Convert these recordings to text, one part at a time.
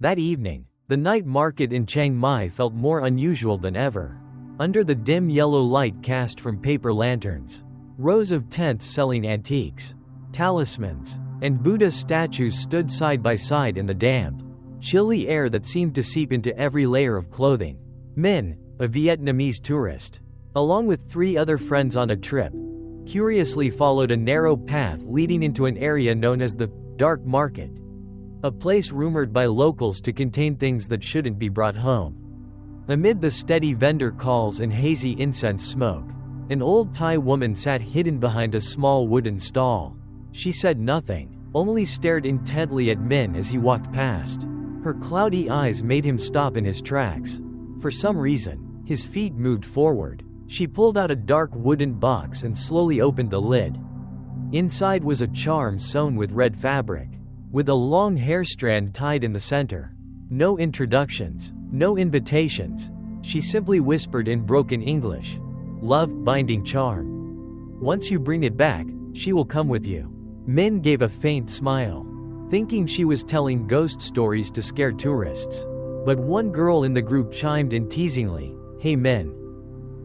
That evening, the night market in Chiang Mai felt more unusual than ever. Under the dim yellow light cast from paper lanterns, rows of tents selling antiques, talismans, and Buddha statues stood side by side in the damp, chilly air that seemed to seep into every layer of clothing. Minh, a Vietnamese tourist, along with 3 other friends on a trip, curiously followed a narrow path leading into an area known as the Dark Market, a place rumored by locals to contain things that shouldn't be brought home. Amid the steady vendor calls and hazy incense smoke, an old Thai woman sat hidden behind a small wooden stall. She said nothing, only stared intently at Minh as he walked past. Her cloudy eyes made him stop in his tracks. For some reason, his feet moved forward. She pulled out a dark wooden box and slowly opened the lid. Inside was a charm sewn with red fabric, with a long hair strand tied in the center. No introductions, no invitations. She simply whispered in broken English, "Love binding charm. Once you bring it back, she will come with you." Minh gave a faint smile, thinking she was telling ghost stories to scare tourists. But one girl in the group chimed in teasingly, "Hey Minh,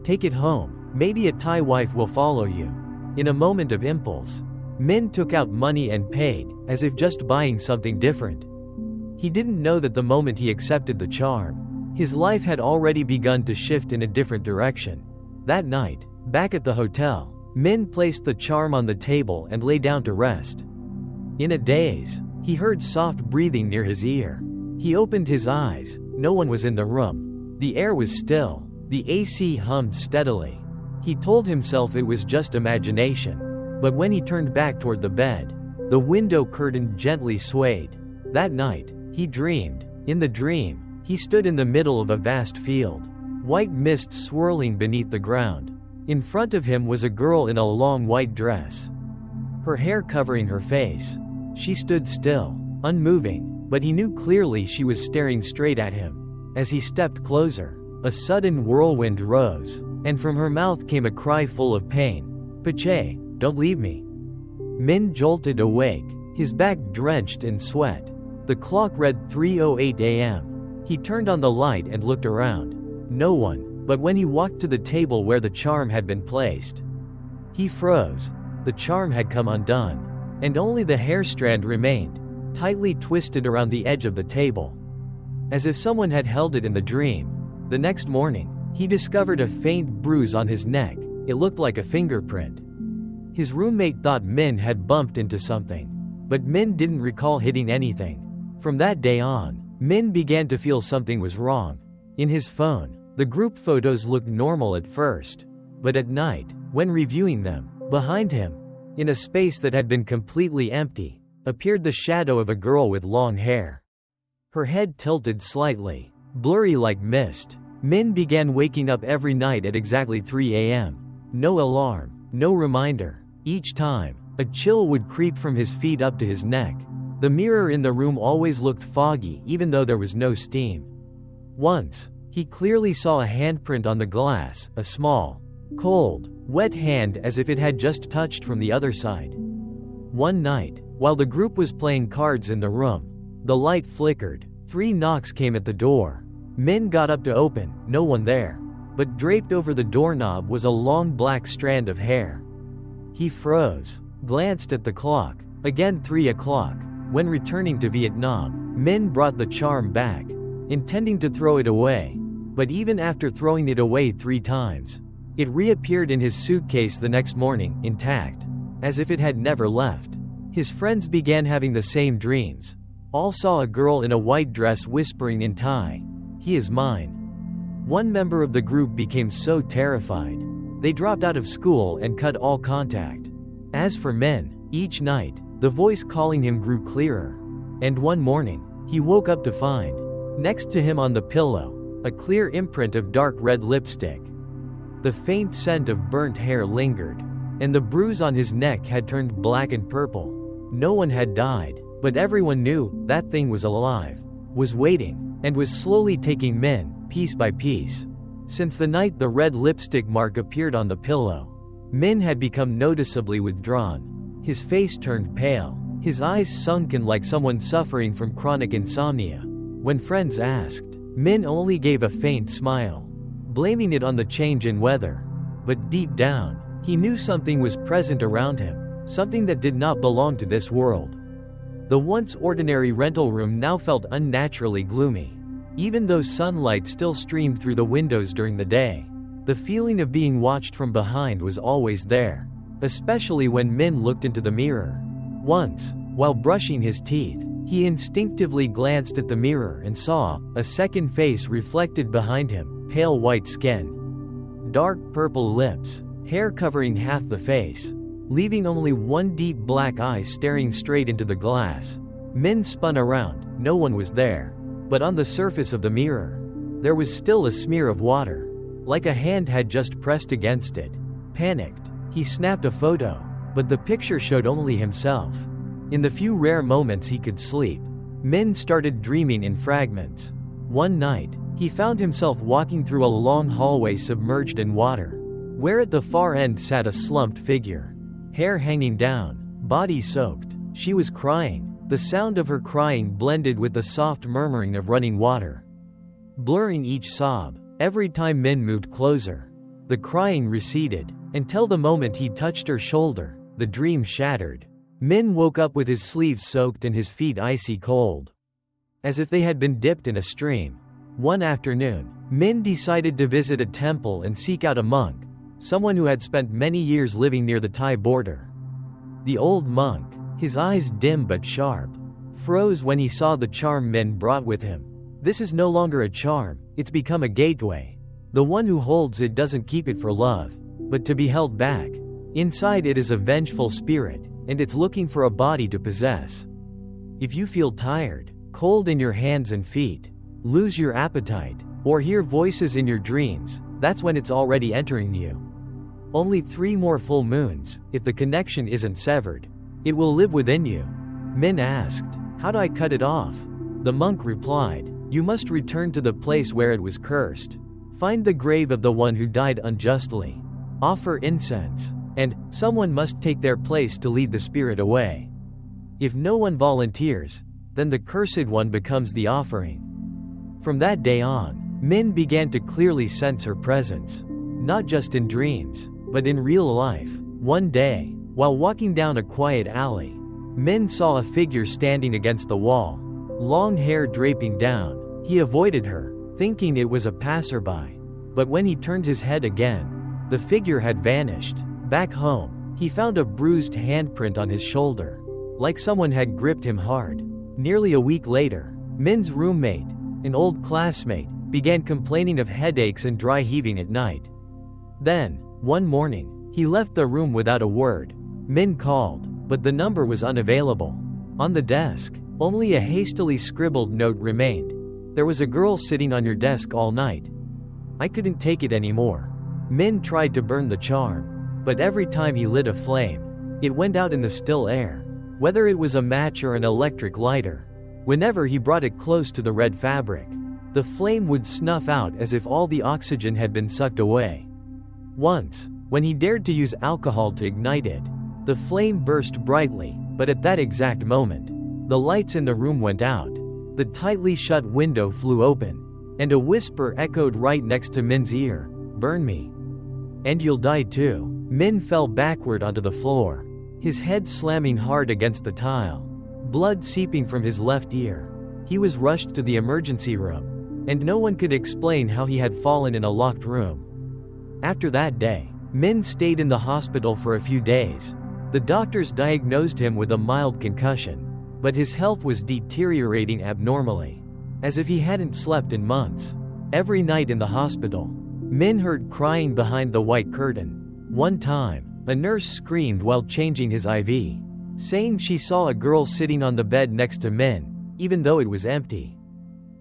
take it home, maybe a Thai wife will follow you." In a moment of impulse, Minh took out money and paid, as if just buying something different. He didn't know that the moment he accepted the charm, his life had already begun to shift in a different direction. That night, back at the hotel, Minh placed the charm on the table and lay down to rest. In a daze, he heard soft breathing near his ear. He opened his eyes. No one was in the room. The air was still. The AC hummed steadily. He told himself it was just imagination. But when he turned back toward the bed, the window curtain gently swayed. That night, he dreamed. In the dream, he stood in the middle of a vast field, white mist swirling beneath the ground. In front of him was a girl in a long white dress, her hair covering her face. She stood still, unmoving, but he knew clearly she was staring straight at him. As he stepped closer, a sudden whirlwind rose, and from her mouth came a cry full of pain. "Pache, don't leave me." Minh jolted awake, his back drenched in sweat. The clock read 3:08 a.m. He turned on the light and looked around. No one, but when he walked to the table where the charm had been placed, he froze. The charm had come undone, and only the hair strand remained, tightly twisted around the edge of the table, as if someone had held it in the dream. The next morning, he discovered a faint bruise on his neck. It looked like a fingerprint. His roommate thought Minh had bumped into something, but Minh didn't recall hitting anything. From that day on, Minh began to feel something was wrong. In his phone, the group photos looked normal at first, but at night, when reviewing them, behind him, in a space that had been completely empty, appeared the shadow of a girl with long hair. Her head tilted slightly, blurry like mist. Minh began waking up every night at exactly 3 a.m. No alarm, no reminder. Each time, a chill would creep from his feet up to his neck. The mirror in the room always looked foggy even though there was no steam. Once, he clearly saw a handprint on the glass, a small, cold, wet hand as if it had just touched from the other side. One night, while the group was playing cards in the room, the light flickered. 3 knocks came at the door. Minh got up to open, no one there. But draped over the doorknob was a long black strand of hair. He froze, glanced at the clock. Again 3 o'clock. When returning to Vietnam, Minh brought the charm back, intending to throw it away. But even after throwing it away 3 times, it reappeared in his suitcase the next morning, intact, as if it had never left. His friends began having the same dreams. All saw a girl in a white dress whispering in Thai, "He is mine." One member of the group became so terrified, they dropped out of school and cut all contact. As for Minh, each night, the voice calling him grew clearer. And one morning, he woke up to find, next to him on the pillow, a clear imprint of dark red lipstick. The faint scent of burnt hair lingered, and the bruise on his neck had turned black and purple. No one had died, but everyone knew that thing was alive, was waiting, and was slowly taking Minh, piece by piece. Since the night the red lipstick mark appeared on the pillow, Minh had become noticeably withdrawn. His face turned pale, his eyes sunken like someone suffering from chronic insomnia. When friends asked, Min only gave a faint smile, blaming it on the change in weather. But deep down, he knew something was present around him, something that did not belong to this world. The once ordinary rental room now felt unnaturally gloomy. Even though sunlight still streamed through the windows during the day, the feeling of being watched from behind was always there, especially when Min looked into the mirror. Once, while brushing his teeth, he instinctively glanced at the mirror and saw a second face reflected behind him: pale white skin, dark purple lips, hair covering half the face, leaving only one deep black eye staring straight into the glass. Min spun around. No one was there. But on the surface of the mirror, there was still a smear of water, like a hand had just pressed against it. Panicked, he snapped a photo, but the picture showed only himself. In the few rare moments he could sleep, Min started dreaming in fragments. One night, he found himself walking through a long hallway submerged in water, where at the far end sat a slumped figure, hair hanging down, body soaked. She was crying. The sound of her crying blended with the soft murmuring of running water, blurring each sob. Every time Min moved closer, the crying receded, until the moment he touched her shoulder, the dream shattered. Min woke up with his sleeves soaked and his feet icy cold, as if they had been dipped in a stream. One afternoon, Min decided to visit a temple and seek out a monk, someone who had spent many years living near the Thai border. The old monk, his eyes dim but sharp, froze when he saw the charm Min brought with him. This is no longer a charm, it's become a gateway. The one who holds it doesn't keep it for love, but to be held back. Inside it is a vengeful spirit, and it's looking for a body to possess. If you feel tired, cold in your hands and feet, lose your appetite, or hear voices in your dreams, that's when it's already entering you. Only 3 more full moons, if the connection isn't severed, it will live within you. Min asked, "How do I cut it off?" The monk replied, "You must return to the place where it was cursed. Find the grave of the one who died unjustly. Offer incense, and someone must take their place to lead the spirit away. If no one volunteers, then the cursed one becomes the offering." From that day on, Min began to clearly sense her presence, not just in dreams, but in real life. One day, while walking down a quiet alley, Min saw a figure standing against the wall, long hair draping down. He avoided her, thinking it was a passerby. But when he turned his head again, the figure had vanished. Back home, he found a bruised handprint on his shoulder, like someone had gripped him hard. Nearly a week later, Min's roommate, an old classmate, began complaining of headaches and dry heaving at night. Then, one morning, he left the room without a word. Min called, but the number was unavailable. On the desk, only a hastily scribbled note remained. "There was a girl sitting on your desk all night. I couldn't take it anymore." Min tried to burn the charm, but every time he lit a flame, it went out in the still air, whether it was a match or an electric lighter. Whenever he brought it close to the red fabric, the flame would snuff out as if all the oxygen had been sucked away. Once, when he dared to use alcohol to ignite it, the flame burst brightly, but at that exact moment, the lights in the room went out. The tightly shut window flew open, and a whisper echoed right next to Min's ear, "Burn me. And you'll die too." Min fell backward onto the floor, his head slamming hard against the tile, blood seeping from his left ear. He was rushed to the emergency room, and no one could explain how he had fallen in a locked room. After that day, Min stayed in the hospital for a few days. The doctors diagnosed him with a mild concussion, but his health was deteriorating abnormally, as if he hadn't slept in months. Every night in the hospital, Min heard crying behind the white curtain. One time, a nurse screamed while changing his IV, saying she saw a girl sitting on the bed next to Min, even though it was empty.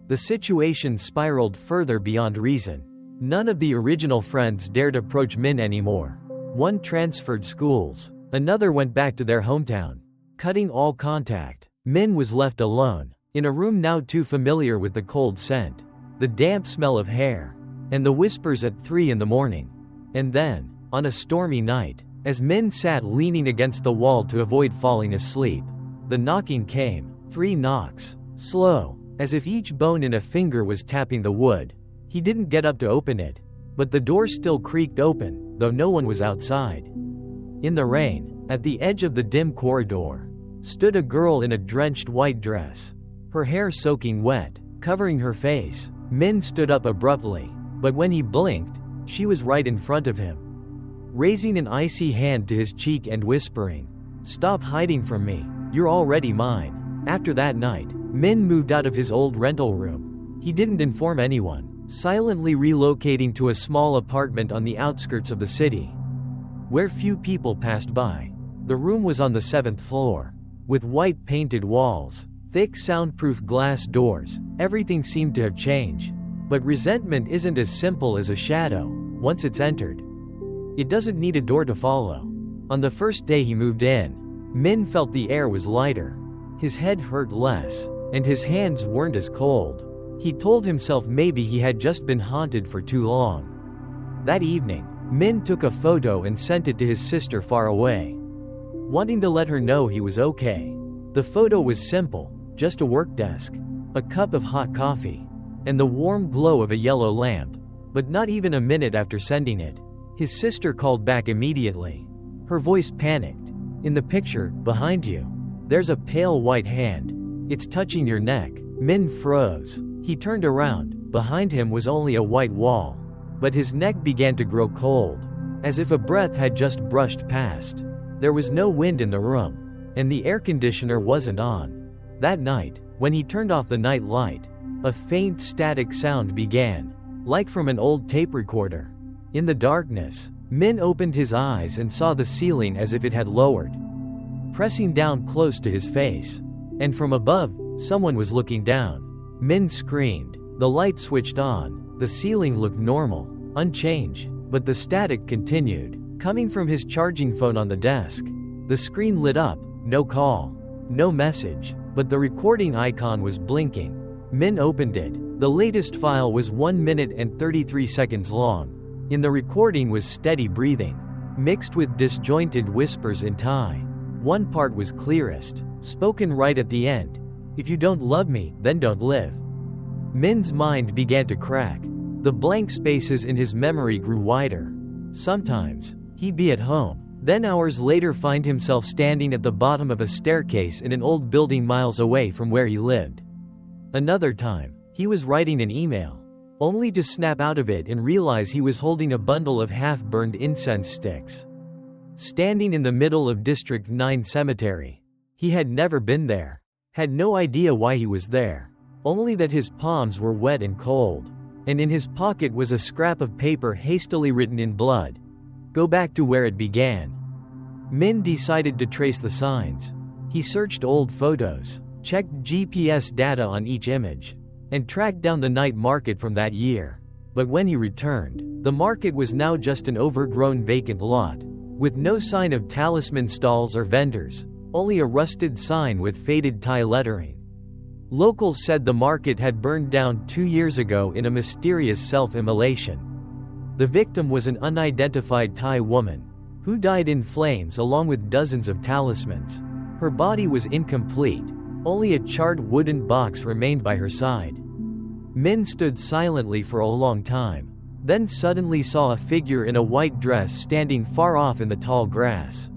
The situation spiraled further beyond reason. None of the original friends dared approach Min anymore. One transferred schools, another went back to their hometown, cutting all contact. Min was left alone, in a room now too familiar with the cold scent, the damp smell of hair, and the whispers at 3 in the morning. And then, on a stormy night, as Min sat leaning against the wall to avoid falling asleep, the knocking came. 3 knocks, slow, as if each bone in a finger was tapping the wood. He didn't get up to open it, but the door still creaked open, though no one was outside. In the rain, at the edge of the dim corridor, stood a girl in a drenched white dress, her hair soaking wet, covering her face. Min stood up abruptly, but when he blinked, she was right in front of him, raising an icy hand to his cheek and whispering, "Stop hiding from me, you're already mine." After that night, Min moved out of his old rental room. He didn't inform anyone, silently relocating to a small apartment on the outskirts of the city, where few people passed by. The room was on the 7th floor, with white painted walls, thick soundproof glass doors. Everything seemed to have changed. But resentment isn't as simple as a shadow. Once it's entered, it doesn't need a door to follow. On the first day he moved in, Min felt the air was lighter. His head hurt less, and his hands weren't as cold. He told himself maybe he had just been haunted for too long. That evening, Min took a photo and sent it to his sister far away, wanting to let her know he was okay. The photo was simple, just a work desk, a cup of hot coffee, and the warm glow of a yellow lamp. But not even a minute after sending it, his sister called back immediately. Her voice panicked. "In the picture, behind you, there's a pale white hand. It's touching your neck." Min froze. He turned around. Behind him was only a white wall. But his neck began to grow cold, as if a breath had just brushed past. There was no wind in the room, and the air conditioner wasn't on. That night, when he turned off the night light, a faint static sound began, like from an old tape recorder. In the darkness, Min opened his eyes and saw the ceiling as if it had lowered, pressing down close to his face. And from above, someone was looking down. Min screamed. The light switched on. The ceiling looked normal, unchanged, but the static continued, coming from his charging phone on the desk. The screen lit up, no call, no message, but the recording icon was blinking. Min opened it. The latest file was 1 minute and 33 seconds long. In the recording was steady breathing, mixed with disjointed whispers in Thai. One part was clearest, spoken right at the end. "If you don't love me, then don't live." Min's mind began to crack. The blank spaces in his memory grew wider. Sometimes, he'd be at home, then hours later find himself standing at the bottom of a staircase in an old building miles away from where he lived. Another time, he was writing an email, only to snap out of it and realize he was holding a bundle of half-burned incense sticks, standing in the middle of District 9 Cemetery. He had never been there, had no idea why he was there, only that his palms were wet and cold, and in his pocket was a scrap of paper hastily written in blood. "Go back to where it began." Min decided to trace the signs. He searched old photos, checked GPS data on each image, and tracked down the night market from that year. But when he returned, the market was now just an overgrown vacant lot, with no sign of talisman stalls or vendors, only a rusted sign with faded Thai lettering. Locals said the market had burned down 2 years ago in a mysterious self-immolation. The victim was an unidentified Thai woman, who died in flames along with dozens of talismans. Her body was incomplete, only a charred wooden box remained by her side. Min stood silently for a long time, then suddenly saw a figure in a white dress standing far off in the tall grass.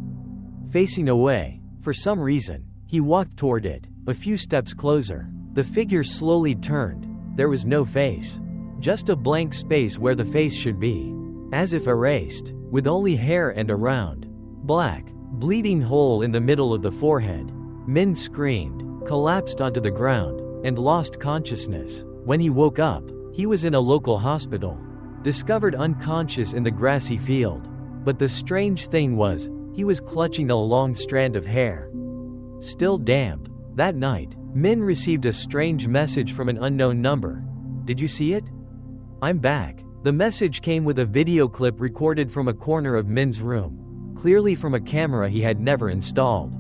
Facing away, for some reason, he walked toward it. A few steps closer, the figure slowly turned. There was no face, just a blank space where the face should be, as if erased, with only hair and a round, black, bleeding hole in the middle of the forehead. Min screamed, collapsed onto the ground, and lost consciousness. When he woke up, he was in a local hospital, discovered unconscious in the grassy field. But the strange thing was, he was clutching a long strand of hair, still damp. That night, Min received a strange message from an unknown number. "Did you see it? I'm back." The message came with a video clip recorded from a corner of Min's room, clearly from a camera he had never installed.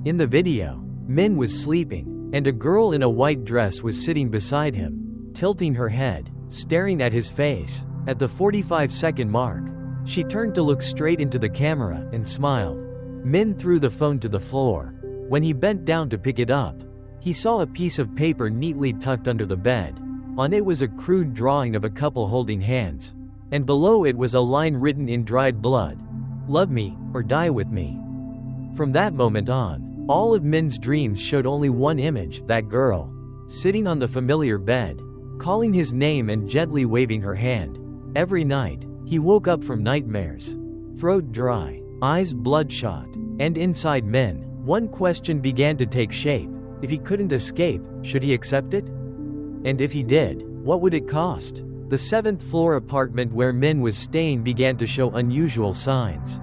In the video, Min was sleeping, and a girl in a white dress was sitting beside him, tilting her head, staring at his face. At the 45-second mark, she turned to look straight into the camera and smiled. Min threw the phone to the floor. When he bent down to pick it up, He saw a piece of paper neatly tucked under the bed. On it was a crude drawing of a couple holding hands. And below it was a line written in dried blood. "Love me, or die with me." From that moment on, all of Min's dreams showed only one image, that girl, sitting on the familiar bed, calling his name and gently waving her hand. Every night, he woke up from nightmares. Throat dry, eyes bloodshot, and inside Min, one question began to take shape. If he couldn't escape, should he accept it? And if he did, what would it cost? The 7th floor apartment where Min was staying began to show unusual signs.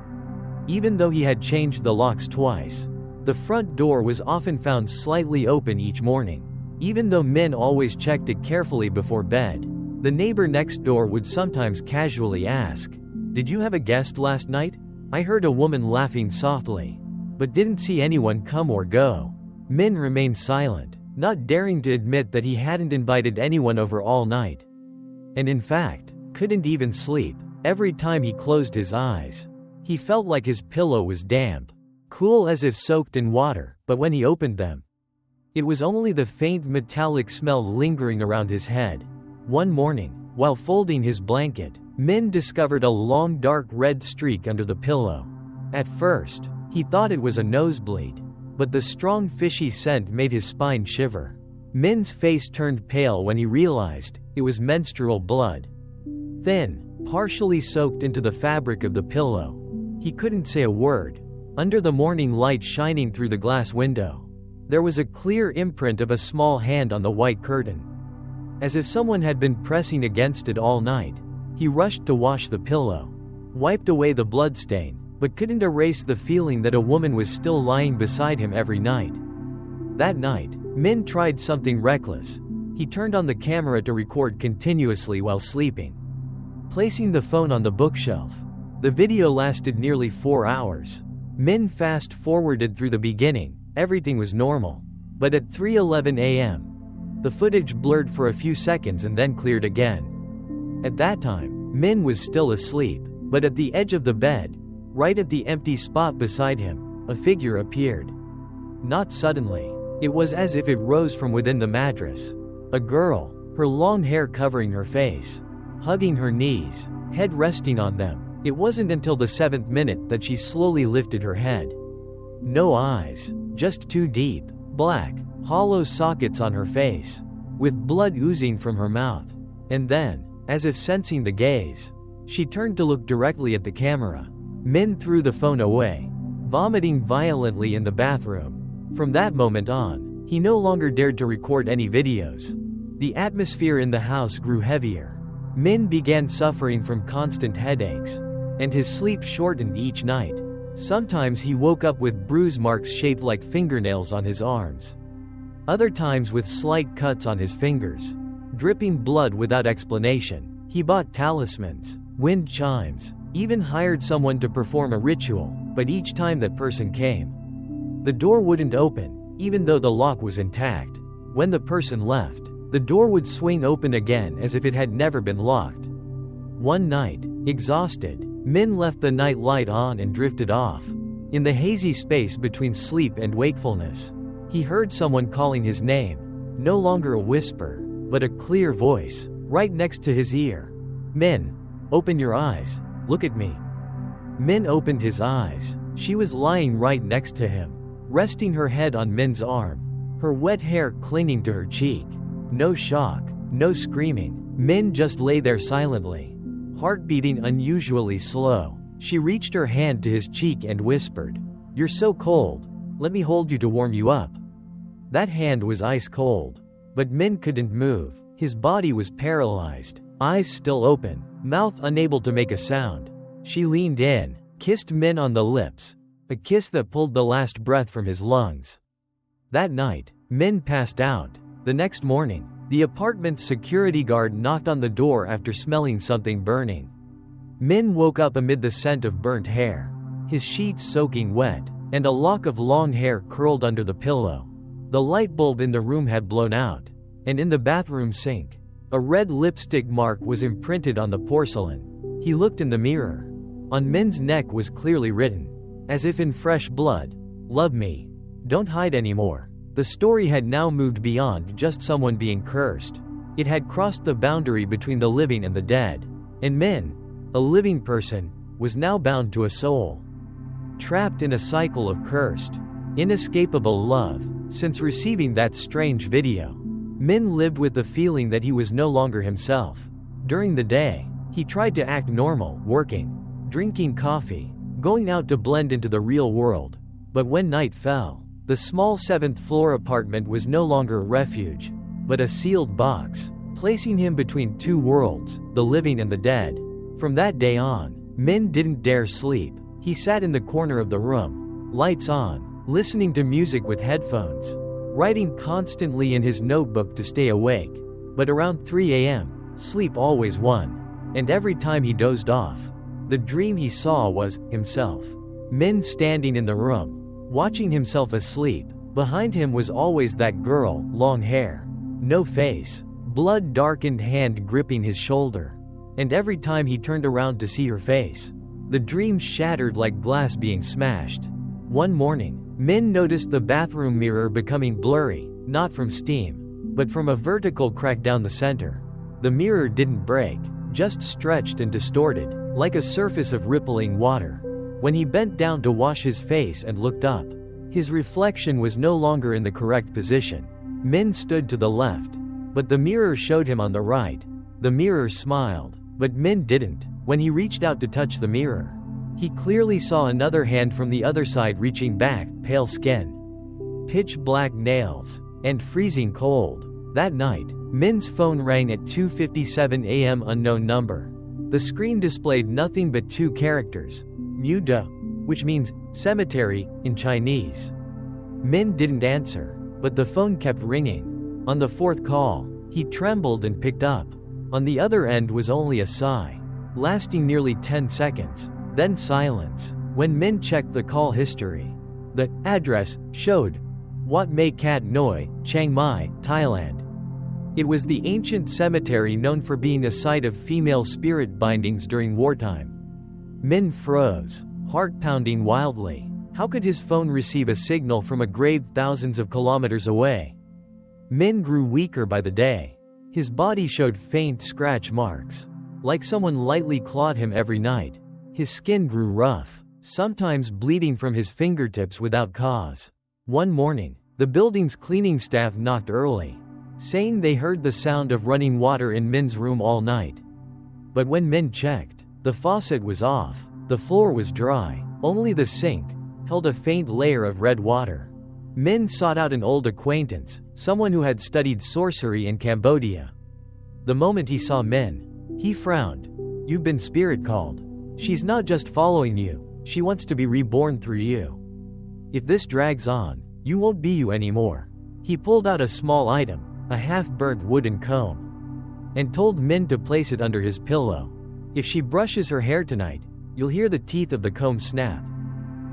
Even though he had changed the locks twice, the front door was often found slightly open each morning. Even though Min always checked it carefully before bed, the neighbor next door would sometimes casually ask, "Did you have a guest last night? I heard a woman laughing softly, but didn't see anyone come or go." Min remained silent, not daring to admit that he hadn't invited anyone over all night. And in fact, couldn't even sleep. Every time he closed his eyes, he felt like his pillow was damp, cool as if soaked in water, but when he opened them, it was only the faint metallic smell lingering around his head. One morning, while folding his blanket, Min discovered a long dark red streak under the pillow. At first, he thought it was a nosebleed, but the strong fishy scent made his spine shiver. Min's face turned pale when he realized it was menstrual blood. Thin, partially soaked into the fabric of the pillow. He couldn't say a word. Under the morning light shining through the glass window, there was a clear imprint of a small hand on the white curtain. As if someone had been pressing against it all night. He rushed to wash the pillow, wiped away the bloodstain, but couldn't erase the feeling that a woman was still lying beside him every night. That night, Min tried something reckless. He turned on the camera to record continuously while sleeping, placing the phone on the bookshelf. The video lasted nearly 4 hours. Min fast-forwarded through the beginning. Everything was normal. But at 3:11 a.m., the footage blurred for a few seconds and then cleared again. At that time, Min was still asleep, but at the edge of the bed, right at the empty spot beside him, a figure appeared. Not suddenly. It was as if it rose from within the mattress. A girl, her long hair covering her face, hugging her knees, head resting on them. It wasn't until the 7th minute that she slowly lifted her head. No eyes, just 2 deep, black, hollow sockets on her face, with blood oozing from her mouth. And then, as if sensing the gaze, she turned to look directly at the camera. Min threw the phone away, vomiting violently in the bathroom. From that moment on, he no longer dared to record any videos. The atmosphere in the house grew heavier. Min began suffering from constant headaches, and his sleep shortened each night. Sometimes he woke up with bruise marks shaped like fingernails on his arms. Other times with slight cuts on his fingers, dripping blood without explanation. He bought talismans, wind chimes, even hired someone to perform a ritual, but each time that person came, the door wouldn't open, even though the lock was intact. When the person left, the door would swing open again as if it had never been locked. One night, exhausted, Min left the night light on and drifted off. In the hazy space between sleep and wakefulness, he heard someone calling his name, no longer a whisper, but a clear voice, right next to his ear. "Min, open your eyes, look at me." Min opened his eyes. She was lying right next to him, resting her head on Min's arm, her wet hair clinging to her cheek. No shock, no screaming. Min just lay there silently, heart beating unusually slow. She reached her hand to his cheek and whispered, "You're so cold. Let me hold you to warm you up." That hand was ice cold. But Min couldn't move. His body was paralyzed, eyes still open, mouth unable to make a sound. She leaned in, kissed Min on the lips, a kiss that pulled the last breath from his lungs. That night, Min passed out. The next morning, the apartment's security guard knocked on the door after smelling something burning. Min woke up amid the scent of burnt hair, his sheets soaking wet, and a lock of long hair curled under the pillow. The light bulb in the room had blown out, and in the bathroom sink, a red lipstick mark was imprinted on the porcelain. He looked in the mirror. On Min's neck was clearly written, as if in fresh blood, "Love me. Don't hide anymore." The story had now moved beyond just someone being cursed. It had crossed the boundary between the living and the dead. And Min, a living person, was now bound to a soul. Trapped in a cycle of cursed, inescapable love. Since receiving that strange video, Min lived with the feeling that he was no longer himself. During the day, he tried to act normal, working, drinking coffee, going out to blend into the real world. But when night fell, the small 7th-floor apartment was no longer a refuge, but a sealed box, placing him between two worlds, the living and the dead. From that day on, Min didn't dare sleep. He sat in the corner of the room, lights on, listening to music with headphones, writing constantly in his notebook to stay awake. But around 3 a.m., sleep always won. And every time he dozed off, the dream he saw was himself. Min standing in the room, watching himself asleep. Behind him was always that girl, long hair, no face, blood-darkened hand gripping his shoulder. And every time he turned around to see her face, the dream shattered like glass being smashed. One morning, Min noticed the bathroom mirror becoming blurry, not from steam, but from a vertical crack down the center. The mirror didn't break, just stretched and distorted, like a surface of rippling water. When he bent down to wash his face and looked up, his reflection was no longer in the correct position. Min stood to the left, but the mirror showed him on the right. The mirror smiled, but Min didn't. When he reached out to touch the mirror, he clearly saw another hand from the other side reaching back, pale skin, pitch black nails, and freezing cold. That night, Min's phone rang at 2:57 a.m. unknown number. The screen displayed nothing but two characters, Mu De, which means cemetery in Chinese. Min didn't answer, but the phone kept ringing. On the fourth call, he trembled and picked up. On the other end was only a sigh, lasting nearly 10 seconds, then silence. When Min checked the call history, the address showed Wat Mae Kat Noi, Chiang Mai, Thailand. It was the ancient cemetery known for being a site of female spirit bindings during wartime. Min froze, heart pounding wildly. How could his phone receive a signal from a grave thousands of kilometers away? Min grew weaker by the day. His body showed faint scratch marks, like someone lightly clawed him every night. His skin grew rough, sometimes bleeding from his fingertips without cause. One morning, the building's cleaning staff knocked early, saying they heard the sound of running water in Min's room all night. But when Min checked, the faucet was off, the floor was dry, only the sink held a faint layer of red water. Min sought out an old acquaintance, someone who had studied sorcery in Cambodia. The moment he saw Min, he frowned. "You've been spirit called. She's not just following you, she wants to be reborn through you. If this drags on, you won't be you anymore." He pulled out a small item, a half-burnt wooden comb, and told Min to place it under his pillow. "If she brushes her hair tonight, you'll hear the teeth of the comb snap.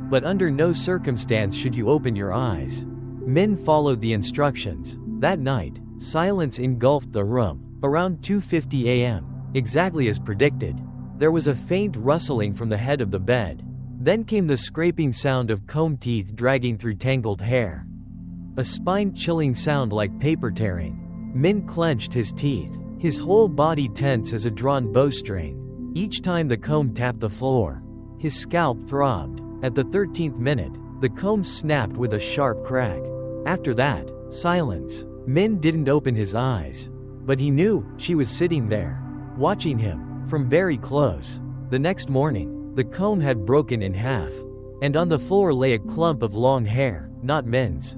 But under no circumstance should you open your eyes." Min followed the instructions. That night, silence engulfed the room. Around 2:50 a.m., exactly as predicted, there was a faint rustling from the head of the bed. Then came the scraping sound of comb teeth dragging through tangled hair. A spine-chilling sound like paper tearing. Min clenched his teeth, his whole body tense as a drawn bowstring. Each time the comb tapped the floor, his scalp throbbed. At the 13th minute, the comb snapped with a sharp crack. After that, silence. Min didn't open his eyes, but he knew she was sitting there, watching him from very close. The next morning, the comb had broken in half, and on the floor lay a clump of long hair, not Min's.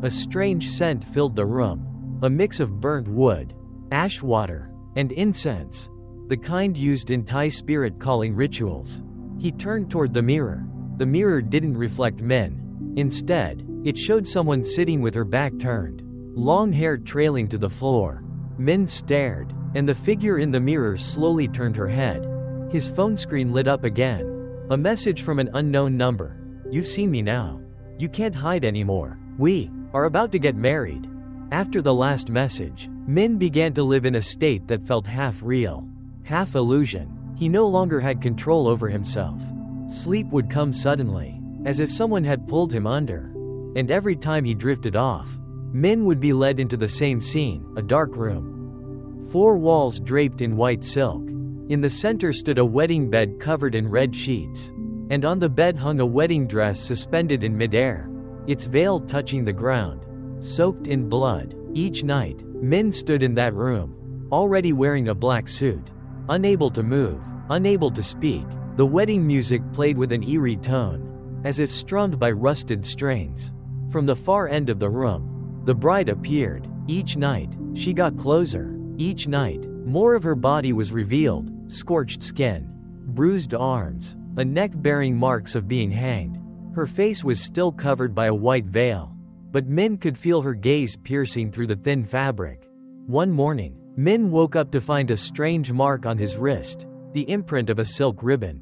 A strange scent filled the room, a mix of burnt wood, ash water, and incense, the kind used in Thai spirit calling rituals. He turned toward the mirror. The mirror didn't reflect Min. Instead, it showed someone sitting with her back turned, long hair trailing to the floor. Min stared, and the figure in the mirror slowly turned her head. His phone screen lit up again. A message from an unknown number. "You've seen me now. You can't hide anymore. We are about to get married." After the last message, Min began to live in a state that felt half real, half illusion. He no longer had control over himself. Sleep would come suddenly, as if someone had pulled him under. and every time he drifted off, Min would be led into the same scene, a dark room. 4 walls draped in white silk. In the center stood a wedding bed covered in red sheets. And on the bed hung a wedding dress suspended in midair, its veil touching the ground, soaked in blood. Each night, Min stood in that room, already wearing a black suit, unable to move, unable to speak. The wedding music played with an eerie tone, as if strummed by rusted strings. From the far end of the room, the bride appeared. Each night, she got closer. Each night, more of her body was revealed, scorched skin, bruised arms, a neck bearing marks of being hanged. Her face was still covered by a white veil, but Min could feel her gaze piercing through the thin fabric. One morning, Min woke up to find a strange mark on his wrist, the imprint of a silk ribbon,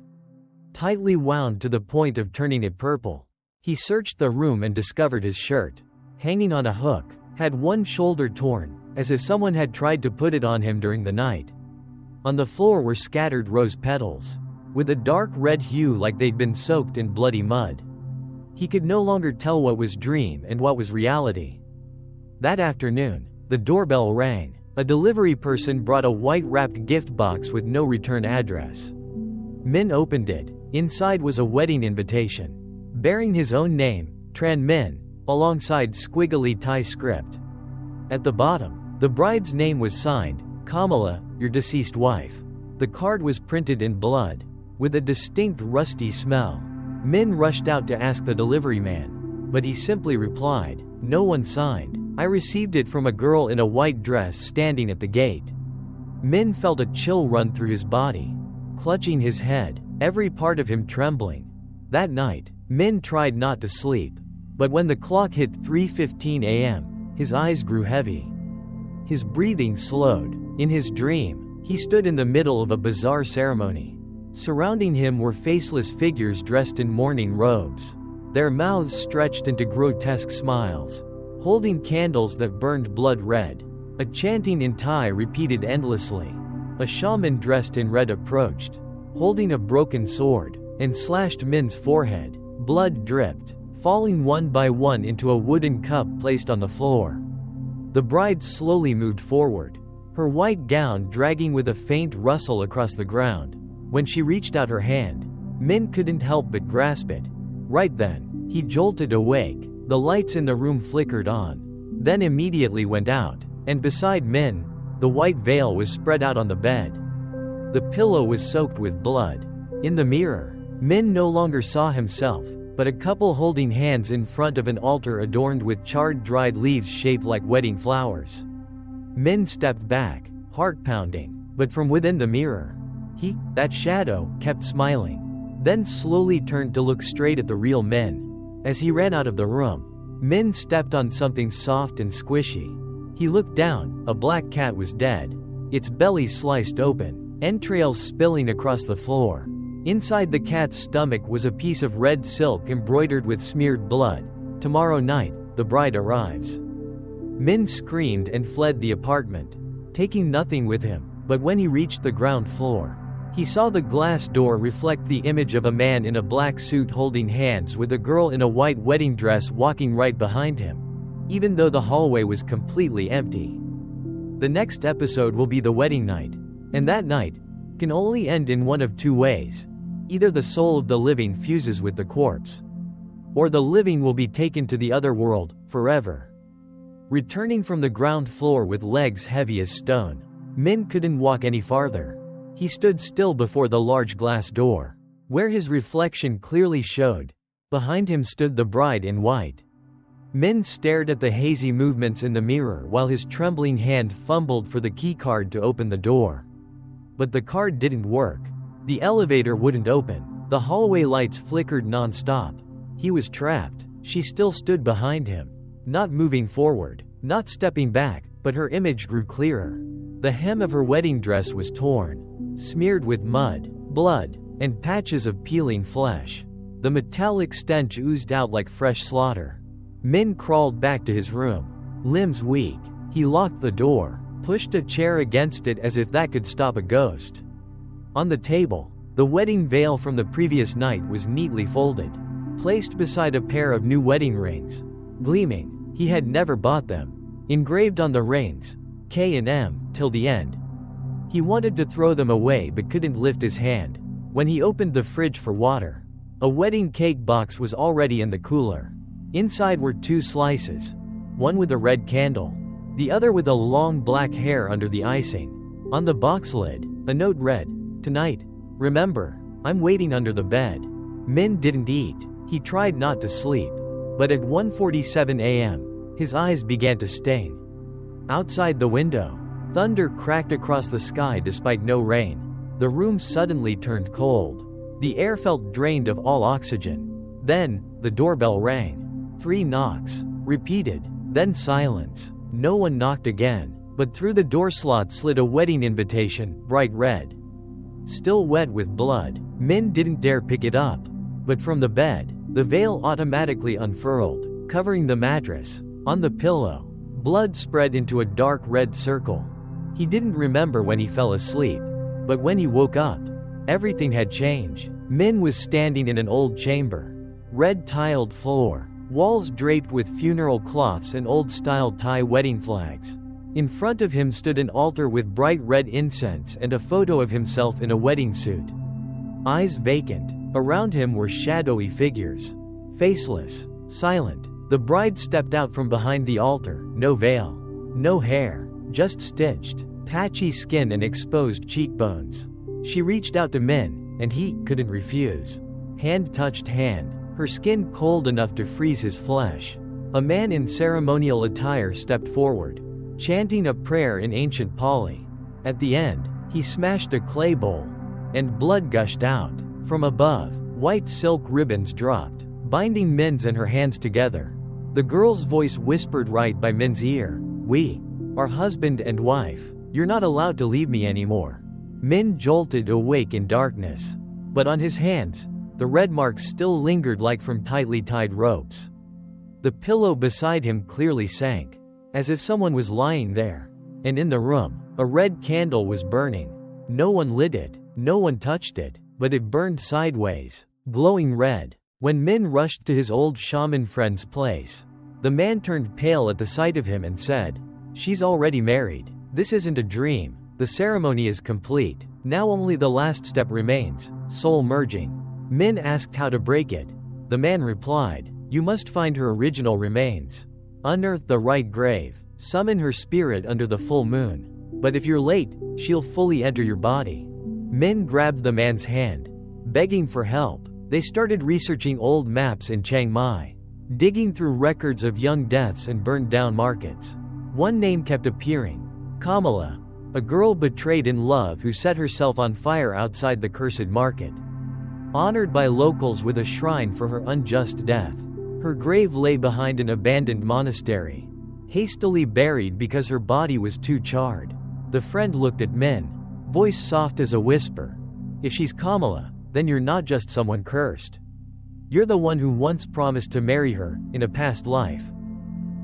tightly wound to the point of turning it purple. He searched the room and discovered his shirt, hanging on a hook, had one shoulder torn, as if someone had tried to put it on him during the night. On the floor were scattered rose petals, with a dark red hue like they'd been soaked in bloody mud. He could no longer tell what was dream and what was reality. That afternoon, the doorbell rang. A delivery person brought a white-wrapped gift box with no return address. Min opened it. Inside was a wedding invitation, bearing his own name, Tran Min, alongside squiggly Thai script. At the bottom, the bride's name was signed, Kamala, your deceased wife. The card was printed in blood, with a distinct rusty smell. Min rushed out to ask the delivery man, but he simply replied, "No one signed. I received it from a girl in a white dress standing at the gate." Min felt a chill run through his body, clutching his head, every part of him trembling. That night, Min tried not to sleep, but when the clock hit 3:15 a.m., his eyes grew heavy. His breathing slowed. In his dream, he stood in the middle of a bizarre ceremony. Surrounding him were faceless figures dressed in mourning robes, their mouths stretched into grotesque smiles, holding candles that burned blood red. A chanting in Thai repeated endlessly. A shaman dressed in red approached, holding a broken sword, and slashed Min's forehead. Blood dripped, falling one by one into a wooden cup placed on the floor. The bride slowly moved forward, her white gown dragging with a faint rustle across the ground. When she reached out her hand, Min couldn't help but grasp it. Right then, he jolted awake. The lights in the room flickered on, then immediately went out, and beside Min, the white veil was spread out on the bed. The pillow was soaked with blood. In the mirror, Min no longer saw himself, but a couple holding hands in front of an altar adorned with charred dried leaves shaped like wedding flowers. Min stepped back, heart pounding, but from within the mirror, that shadow, kept smiling, then slowly turned to look straight at the real Min. As he ran out of the room, Min stepped on something soft and squishy. He looked down. A black cat was dead, its belly sliced open, entrails spilling across the floor. Inside the cat's stomach was a piece of red silk embroidered with smeared blood. "Tomorrow night, the bride arrives." Min screamed and fled the apartment, taking nothing with him. But when he reached the ground floor, he saw the glass door reflect the image of a man in a black suit holding hands with a girl in a white wedding dress walking right behind him, even though the hallway was completely empty. The next episode will be the wedding night, and that night can only end in one of two ways. Either the soul of the living fuses with the corpse, or the living will be taken to the other world, forever. Returning from the ground floor with legs heavy as stone, Min couldn't walk any farther. He stood still before the large glass door, where his reflection clearly showed. Behind him stood the bride in white. Min stared at the hazy movements in the mirror while his trembling hand fumbled for the keycard to open the door. But the card didn't work. The elevator wouldn't open. The hallway lights flickered non-stop. He was trapped. She still stood behind him, not moving forward, not stepping back, but her image grew clearer. The hem of her wedding dress was torn, smeared with mud, blood, and patches of peeling flesh. The metallic stench oozed out like fresh slaughter. Min crawled back to his room, limbs weak. He locked the door, pushed a chair against it as if that could stop a ghost. On the table, the wedding veil from the previous night was neatly folded, placed beside a pair of new wedding rings. Gleaming, he had never bought them. Engraved on the reins, K and M, till the end. He wanted to throw them away but couldn't lift his hand. When he opened the fridge for water, a wedding cake box was already in the cooler. Inside were 2 slices, one with a red candle, the other with a long black hair under the icing. On the box lid, a note read, "Tonight, remember, I'm waiting under the bed." Min didn't eat. He tried not to sleep. But at 1:47 a.m., his eyes began to sting. Outside the window, thunder cracked across the sky despite no rain. The room suddenly turned cold. The air felt drained of all oxygen. Then, the doorbell rang. 3 knocks, repeated, then silence. No one knocked again, but through the door slot slid a wedding invitation, bright red. Still wet with blood, Min didn't dare pick it up. But from the bed, the veil automatically unfurled, covering the mattress. On the pillow, blood spread into a dark red circle. He didn't remember when he fell asleep. But when he woke up, everything had changed. Min was standing in an old chamber. Red tiled floor, walls draped with funeral cloths and old-style Thai wedding flags. In front of him stood an altar with bright red incense and a photo of himself in a wedding suit. Eyes vacant, around him were shadowy figures. Faceless, silent, the bride stepped out from behind the altar, no veil, no hair, just stitched, patchy skin and exposed cheekbones. She reached out to Min, and he couldn't refuse. Hand touched hand, her skin cold enough to freeze his flesh. A man in ceremonial attire stepped forward, chanting a prayer in ancient Pali. At the end, he smashed a clay bowl, and blood gushed out. From above, white silk ribbons dropped, binding Min's and her hands together. The girl's voice whispered right by Min's ear, "We are husband and wife. You're not allowed to leave me anymore." Min jolted awake in darkness. But on his hands, the red marks still lingered like from tightly tied ropes. The pillow beside him clearly sank, as if someone was lying there. And in the room, a red candle was burning. No one lit it, no one touched it, but it burned sideways, glowing red. When Min rushed to his old shaman friend's place, the man turned pale at the sight of him and said, "She's already married. This isn't a dream. The ceremony is complete. Now only the last step remains, soul merging." Min asked how to break it. The man replied, "You must find her original remains. Unearth the right grave. Summon her spirit under the full moon. But if you're late, she'll fully enter your body." Min grabbed the man's hand, begging for help. They started researching old maps in Chiang Mai, digging through records of young deaths and burned down markets. One name kept appearing, Kamala, a girl betrayed in love who set herself on fire outside the cursed market. Honored by locals with a shrine for her unjust death. Her grave lay behind an abandoned monastery, hastily buried because her body was too charred. The friend looked at Min, voice soft as a whisper. "If she's Kamala, then you're not just someone cursed. You're the one who once promised to marry her, in a past life.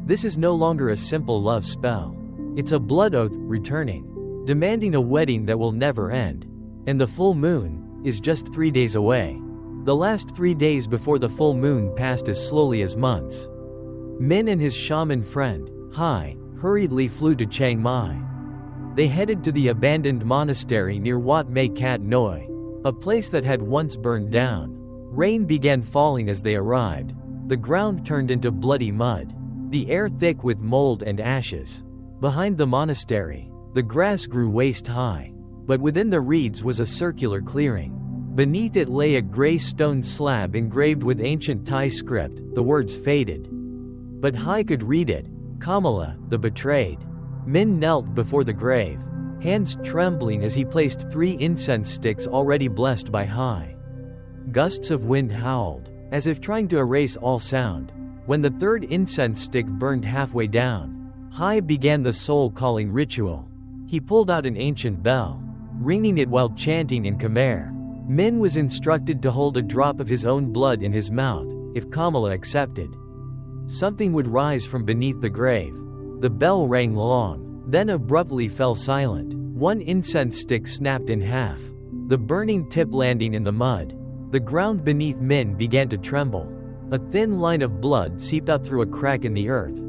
This is no longer a simple love spell. It's a blood oath, returning, demanding a wedding that will never end. And the full moon is just 3 days away." The last 3 days before the full moon passed as slowly as months. Min and his shaman friend, Hai, hurriedly flew to Chiang Mai. They headed to the abandoned monastery near Wat Mae Kat Noi, a place that had once burned down. Rain began falling as they arrived. The ground turned into bloody mud, the air thick with mold and ashes. Behind the monastery, the grass grew waist-high, but within the reeds was a circular clearing. Beneath it lay a gray stone slab engraved with ancient Thai script. The words faded, but Hai could read it, "Kamala, the betrayed." Min knelt before the grave, hands trembling as he placed 3 incense sticks already blessed by Hai. Gusts of wind howled, as if trying to erase all sound. When the 3rd incense stick burned halfway down, Hai began the soul-calling ritual. He pulled out an ancient bell, ringing it while chanting in Khmer. Min was instructed to hold a drop of his own blood in his mouth, if Kamala accepted. Something would rise from beneath the grave. The bell rang long, then abruptly fell silent. 1 incense stick snapped in half, the burning tip landing in the mud. The ground beneath Min began to tremble. A thin line of blood seeped up through a crack in the earth.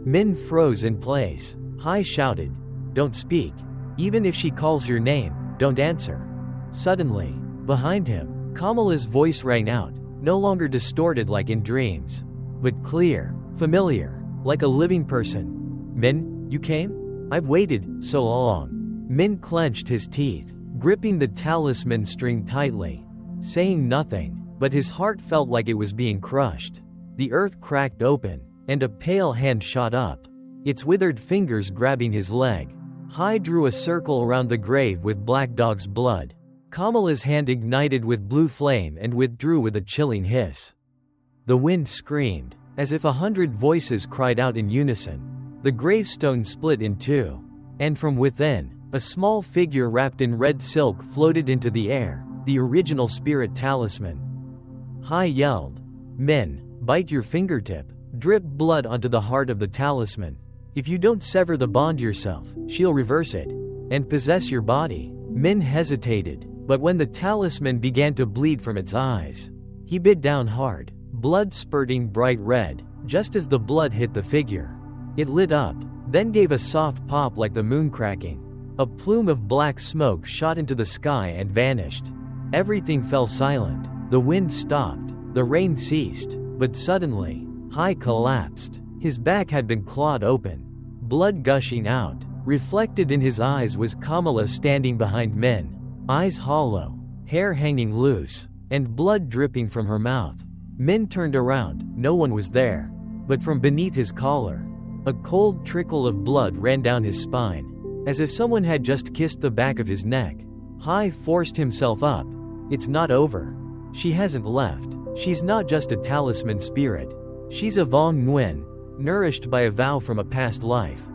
Min froze in place. Hai shouted, "Don't speak. Even if she calls your name, don't answer." Suddenly, behind him, Kamala's voice rang out, no longer distorted like in dreams, but clear, familiar, like a living person. "Min, you came? I've waited so long." Min clenched his teeth, gripping the talisman string tightly, saying nothing, but his heart felt like it was being crushed. The earth cracked open, and a pale hand shot up, its withered fingers grabbing his leg. Hai drew a circle around the grave with Black Dog's blood. Kamala's hand ignited with blue flame and withdrew with a chilling hiss. The wind screamed, as if 100 voices cried out in unison. The gravestone split in two, and from within, a small figure wrapped in red silk floated into the air, the original spirit talisman. Hai yelled, "Min, bite your fingertip. Drip blood onto the heart of the talisman. If you don't sever the bond yourself, she'll reverse it and possess your body." Min hesitated, but when the talisman began to bleed from its eyes, he bit down hard, blood spurting bright red, just as the blood hit the figure. It lit up, then gave a soft pop like the moon cracking. A plume of black smoke shot into the sky and vanished. Everything fell silent. The wind stopped, the rain ceased, but suddenly, Hai collapsed. His back had been clawed open, blood gushing out. Reflected in his eyes was Kamala standing behind Min, eyes hollow, hair hanging loose, and blood dripping from her mouth. Min turned around, no one was there. But from beneath his collar, a cold trickle of blood ran down his spine, as if someone had just kissed the back of his neck. Hai forced himself up. "It's not over. She hasn't left. She's not just a talisman spirit. She's a Vong Nguyen, nourished by a vow from a past life."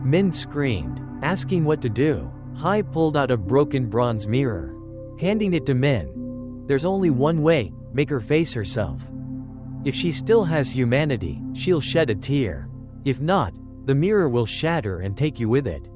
Min screamed, asking what to do. Hai pulled out a broken bronze mirror, handing it to Min. "There's only one way, make her face herself. If she still has humanity, she'll shed a tear. If not, the mirror will shatter and take you with it."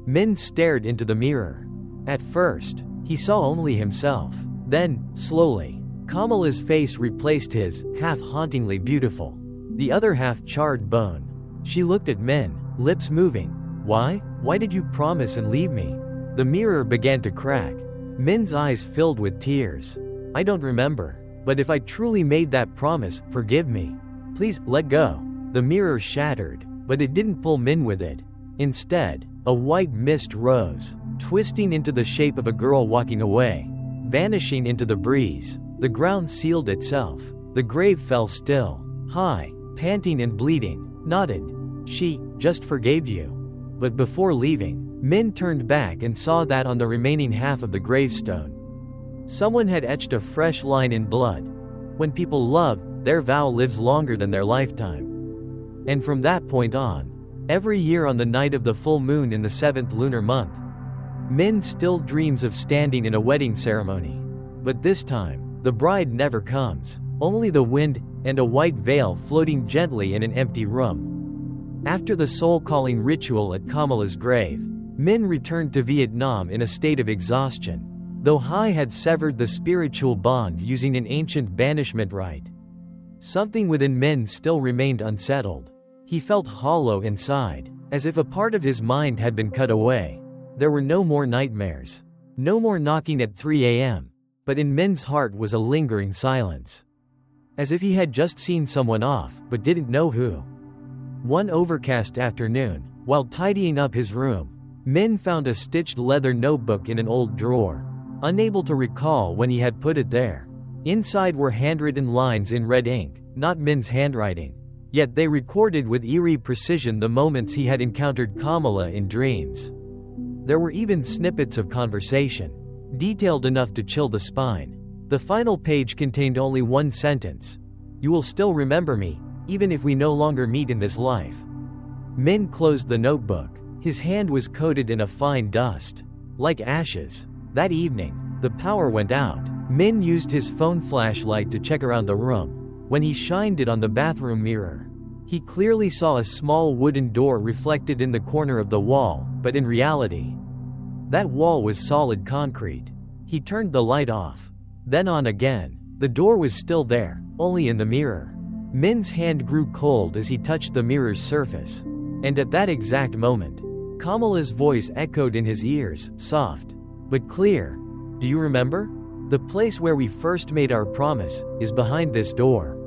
Min stared into the mirror. At first, he saw only himself. Then, slowly, Kamala's face replaced his, half hauntingly beautiful, the other half charred bone. She looked at Min, lips moving. Why did you promise and leave me?" The mirror began to crack. Min's eyes filled with tears. "I don't remember, but if I truly made that promise, forgive me. Please, let go." The mirror shattered, but it didn't pull Min with it. Instead, a white mist rose, twisting into the shape of a girl walking away, vanishing into the breeze. The ground sealed itself. The grave fell still. Hai, panting and bleeding, nodded. "She just forgave you." But before leaving, Min turned back and saw that on the remaining half of the gravestone, someone had etched a fresh line in blood. When people love, their vow lives longer than their lifetime. And from that point on, every year on the night of the full moon in the 7th lunar month, Min still dreams of standing in a wedding ceremony. But this time, the bride never comes, only the wind and a white veil floating gently in an empty room. After the soul-calling ritual at Kamala's grave, Min returned to Vietnam in a state of exhaustion, though Hai had severed the spiritual bond using an ancient banishment rite. Something within Min still remained unsettled. He felt hollow inside, as if a part of his mind had been cut away. There were no more nightmares, no more knocking at 3 a.m., but in Min's heart was a lingering silence, as if he had just seen someone off, but didn't know who. One overcast afternoon, while tidying up his room, Min found a stitched leather notebook in an old drawer, unable to recall when he had put it there. Inside were handwritten lines in red ink, not Min's handwriting, yet they recorded with eerie precision the moments he had encountered Kamala in dreams. There were even snippets of conversation, detailed enough to chill the spine. The final page contained only one sentence: "You will still remember me, even if we no longer meet in this life." Min closed the notebook. His hand was coated in a fine dust, like ashes. That evening, the power went out. Min used his phone flashlight to check around the room. When he shined it on the bathroom mirror, he clearly saw a small wooden door reflected in the corner of the wall, but in reality, that wall was solid concrete. He turned the light off, then on again. The door was still there, only in the mirror. Min's hand grew cold as he touched the mirror's surface. And at that exact moment, Kamala's voice echoed in his ears, soft but clear. Do you remember? The place where we first made our promise is behind this door.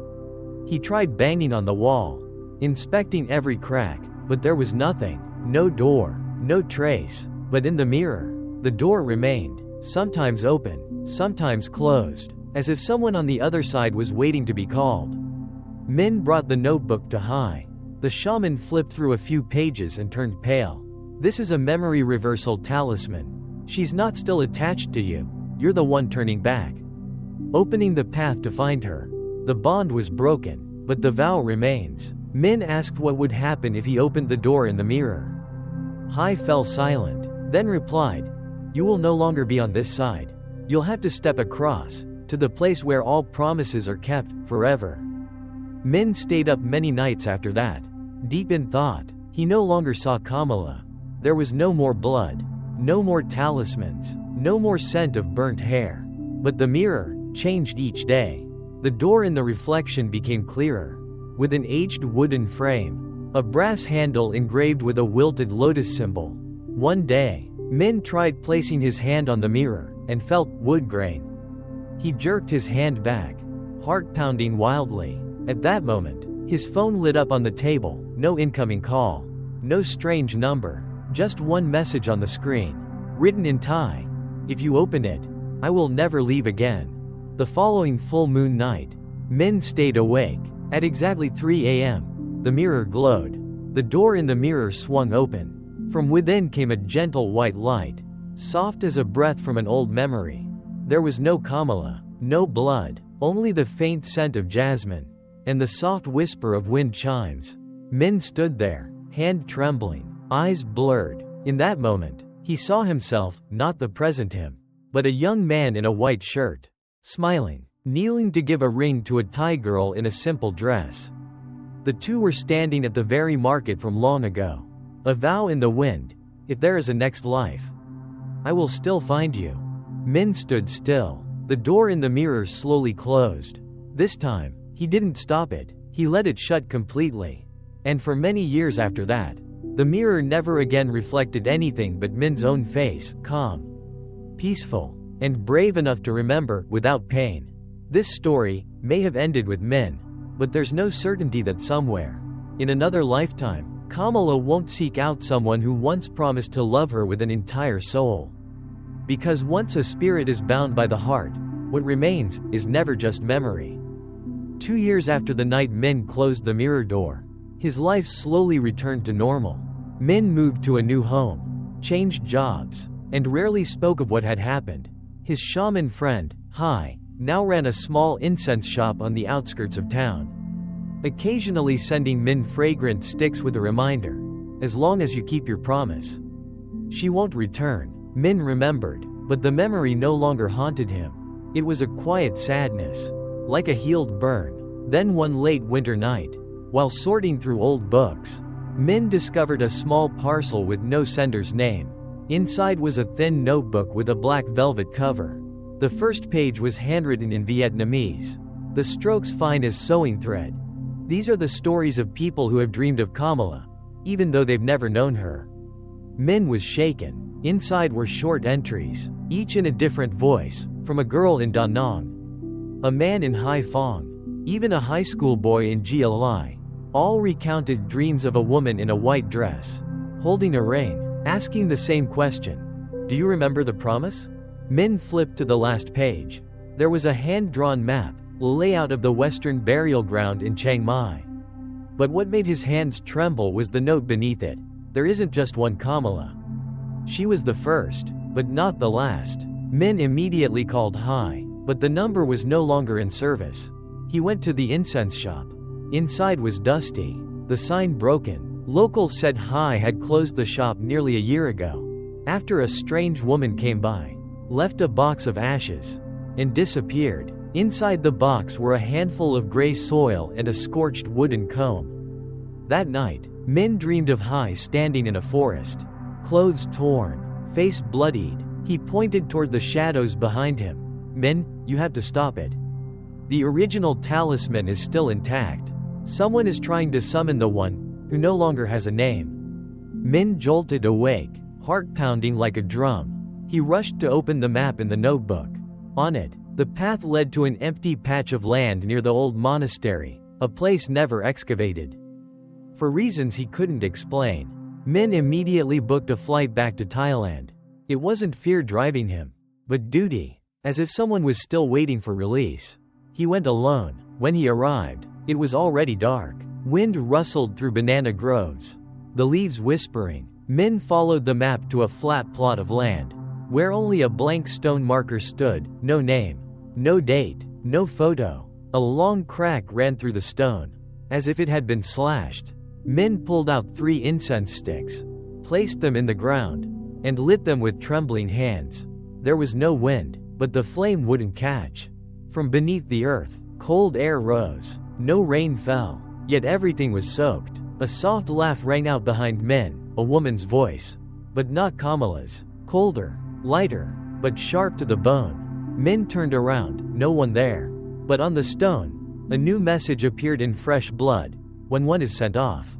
He tried banging on the wall, inspecting every crack, but there was nothing. No door, no trace. But in the mirror, the door remained, sometimes open, sometimes closed, as if someone on the other side was waiting to be called. Min brought the notebook to Hai. The shaman flipped through a few pages and turned pale. This is a memory reversal talisman. She's not still attached to you. You're the one turning back. Opening the path to find her. The bond was broken, but the vow remains. Min asked what would happen if he opened the door in the mirror. Hai fell silent, then replied, "You will no longer be on this side. You'll have to step across, to the place where all promises are kept, forever." Min stayed up many nights after that. Deep in thought, he no longer saw Kamala. There was no more blood, no more talismans, no more scent of burnt hair. But the mirror changed each day. The door in the reflection became clearer, with an aged wooden frame, a brass handle engraved with a wilted lotus symbol. One day, Min tried placing his hand on the mirror, and felt wood grain. He jerked his hand back, heart pounding wildly. At that moment, his phone lit up on the table. No incoming call, no strange number, just one message on the screen, written in Thai. "If you open it, I will never leave again." The following full moon night, Min stayed awake. At exactly 3 a.m., the mirror glowed. The door in the mirror swung open. From within came a gentle white light, soft as a breath from an old memory. There was no Kamala, no blood, only the faint scent of jasmine, and the soft whisper of wind chimes. Min stood there, hand trembling, eyes blurred. In that moment, he saw himself, not the present him, but a young man in a white shirt, smiling, kneeling to give a ring to a Thai girl in a simple dress. The two were standing at the very market from long ago. A vow in the wind. If there is a next life, I will still find you. Min stood still. The door in the mirror slowly closed. This time, he didn't stop it. He let it shut completely. And for many years after that, the mirror never again reflected anything but Min's own face, calm, peaceful, and brave enough to remember without pain. This story may have ended with Min, but there's no certainty that somewhere, in another lifetime, Kamala won't seek out someone who once promised to love her with an entire soul. Because once a spirit is bound by the heart, what remains is never just memory. 2 years after the night Min closed the mirror door, his life slowly returned to normal. Min moved to a new home, changed jobs, and rarely spoke of what had happened. His shaman friend, Hai, now ran a small incense shop on the outskirts of town, occasionally sending Min fragrant sticks with a reminder, "As long as you keep your promise, she won't return." Min remembered, but the memory no longer haunted him. It was a quiet sadness, like a healed burn. Then one late winter night, while sorting through old books, Min discovered a small parcel with no sender's name. Inside was a thin notebook with a black velvet cover. The first page was handwritten in Vietnamese, the strokes fine as sewing thread. These are the stories of people who have dreamed of Kamala, even though they've never known her. Min was shaken. Inside were short entries, each in a different voice, from a girl in Da Nang, a man in Hai Phong, even a high school boy in Gia Lai. All recounted dreams of a woman in a white dress, holding a ring, asking the same question. "Do you remember the promise?" Min flipped to the last page. There was a hand-drawn map, a layout of the Western burial ground in Chiang Mai. But what made his hands tremble was the note beneath it. There isn't just one Kamala. She was the first, but not the last. Min immediately called Hai, but the number was no longer in service. He went to the incense shop. Inside was dusty, the sign broken. Locals said Hai had closed the shop nearly a year ago, after a strange woman came by, left a box of ashes, and disappeared. Inside the box were a handful of gray soil and a scorched wooden comb. That night, Min dreamed of Hai standing in a forest, clothes torn, face bloodied. He pointed toward the shadows behind him. "Min, you have to stop it." The original talisman is still intact. Someone is trying to summon the one who no longer has a name. Minh jolted awake, heart pounding like a drum. He rushed to open the map in the notebook. On it, the path led to an empty patch of land near the old monastery, a place never excavated. For reasons he couldn't explain, Minh immediately booked a flight back to Thailand. It wasn't fear driving him, but duty, as if someone was still waiting for release. He went alone. When he arrived, it was already dark. Wind rustled through banana groves, the leaves whispering. Minh followed the map to a flat plot of land, where only a blank stone marker stood, no name, no date, no photo. A long crack ran through the stone, as if it had been slashed. Minh pulled out 3 incense sticks, placed them in the ground, and lit them with trembling hands. There was no wind, but the flame wouldn't catch. From beneath the earth, cold air rose. No rain fell, yet everything was soaked. A soft laugh rang out behind Minh, a woman's voice. But not Kamala's. Colder, lighter, but sharp to the bone. Minh turned around, no one there. But on the stone, a new message appeared in fresh blood. When one is sent off,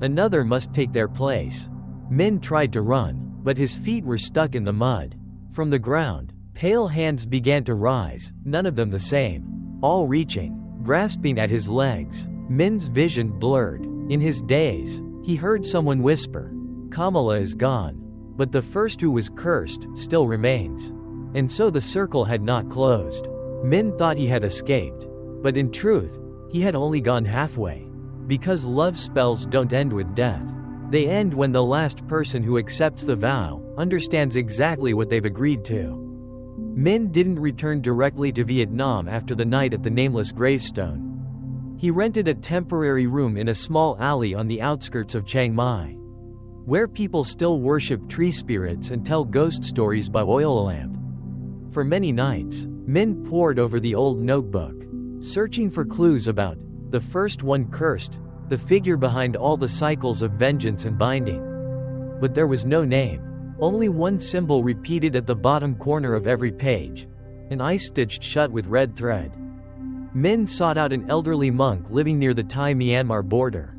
another must take their place. Minh tried to run, but his feet were stuck in the mud. From the ground, pale hands began to rise, none of them the same. All reaching, grasping at his legs. Minh's vision blurred. In his daze, he heard someone whisper, "Kamala is gone." But the first who was cursed still remains. And so the circle had not closed. Minh thought he had escaped. But in truth, he had only gone halfway. Because love spells don't end with death. They end when the last person who accepts the vow understands exactly what they've agreed to. Minh didn't return directly to Vietnam after the night at the nameless gravestone. He rented a temporary room in a small alley on the outskirts of Chiang Mai, where people still worship tree spirits and tell ghost stories by oil lamp. For many nights, Minh pored over the old notebook, searching for clues about the first one cursed, the figure behind all the cycles of vengeance and binding. But there was no name, only one symbol repeated at the bottom corner of every page, an eye stitched shut with red thread. Minh sought out an elderly monk living near the Thai-Myanmar border,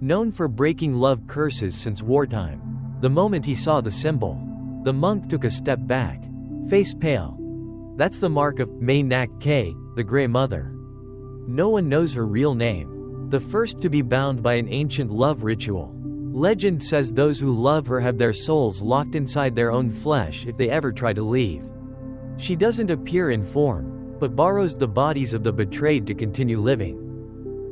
known for breaking love curses since wartime. The moment he saw the symbol, the monk took a step back, face pale. That's the mark of May Nak K, the Grey Mother. No one knows her real name. The first to be bound by an ancient love ritual. Legend says those who love her have their souls locked inside their own flesh if they ever try to leave. She doesn't appear in form, but borrows the bodies of the betrayed to continue living.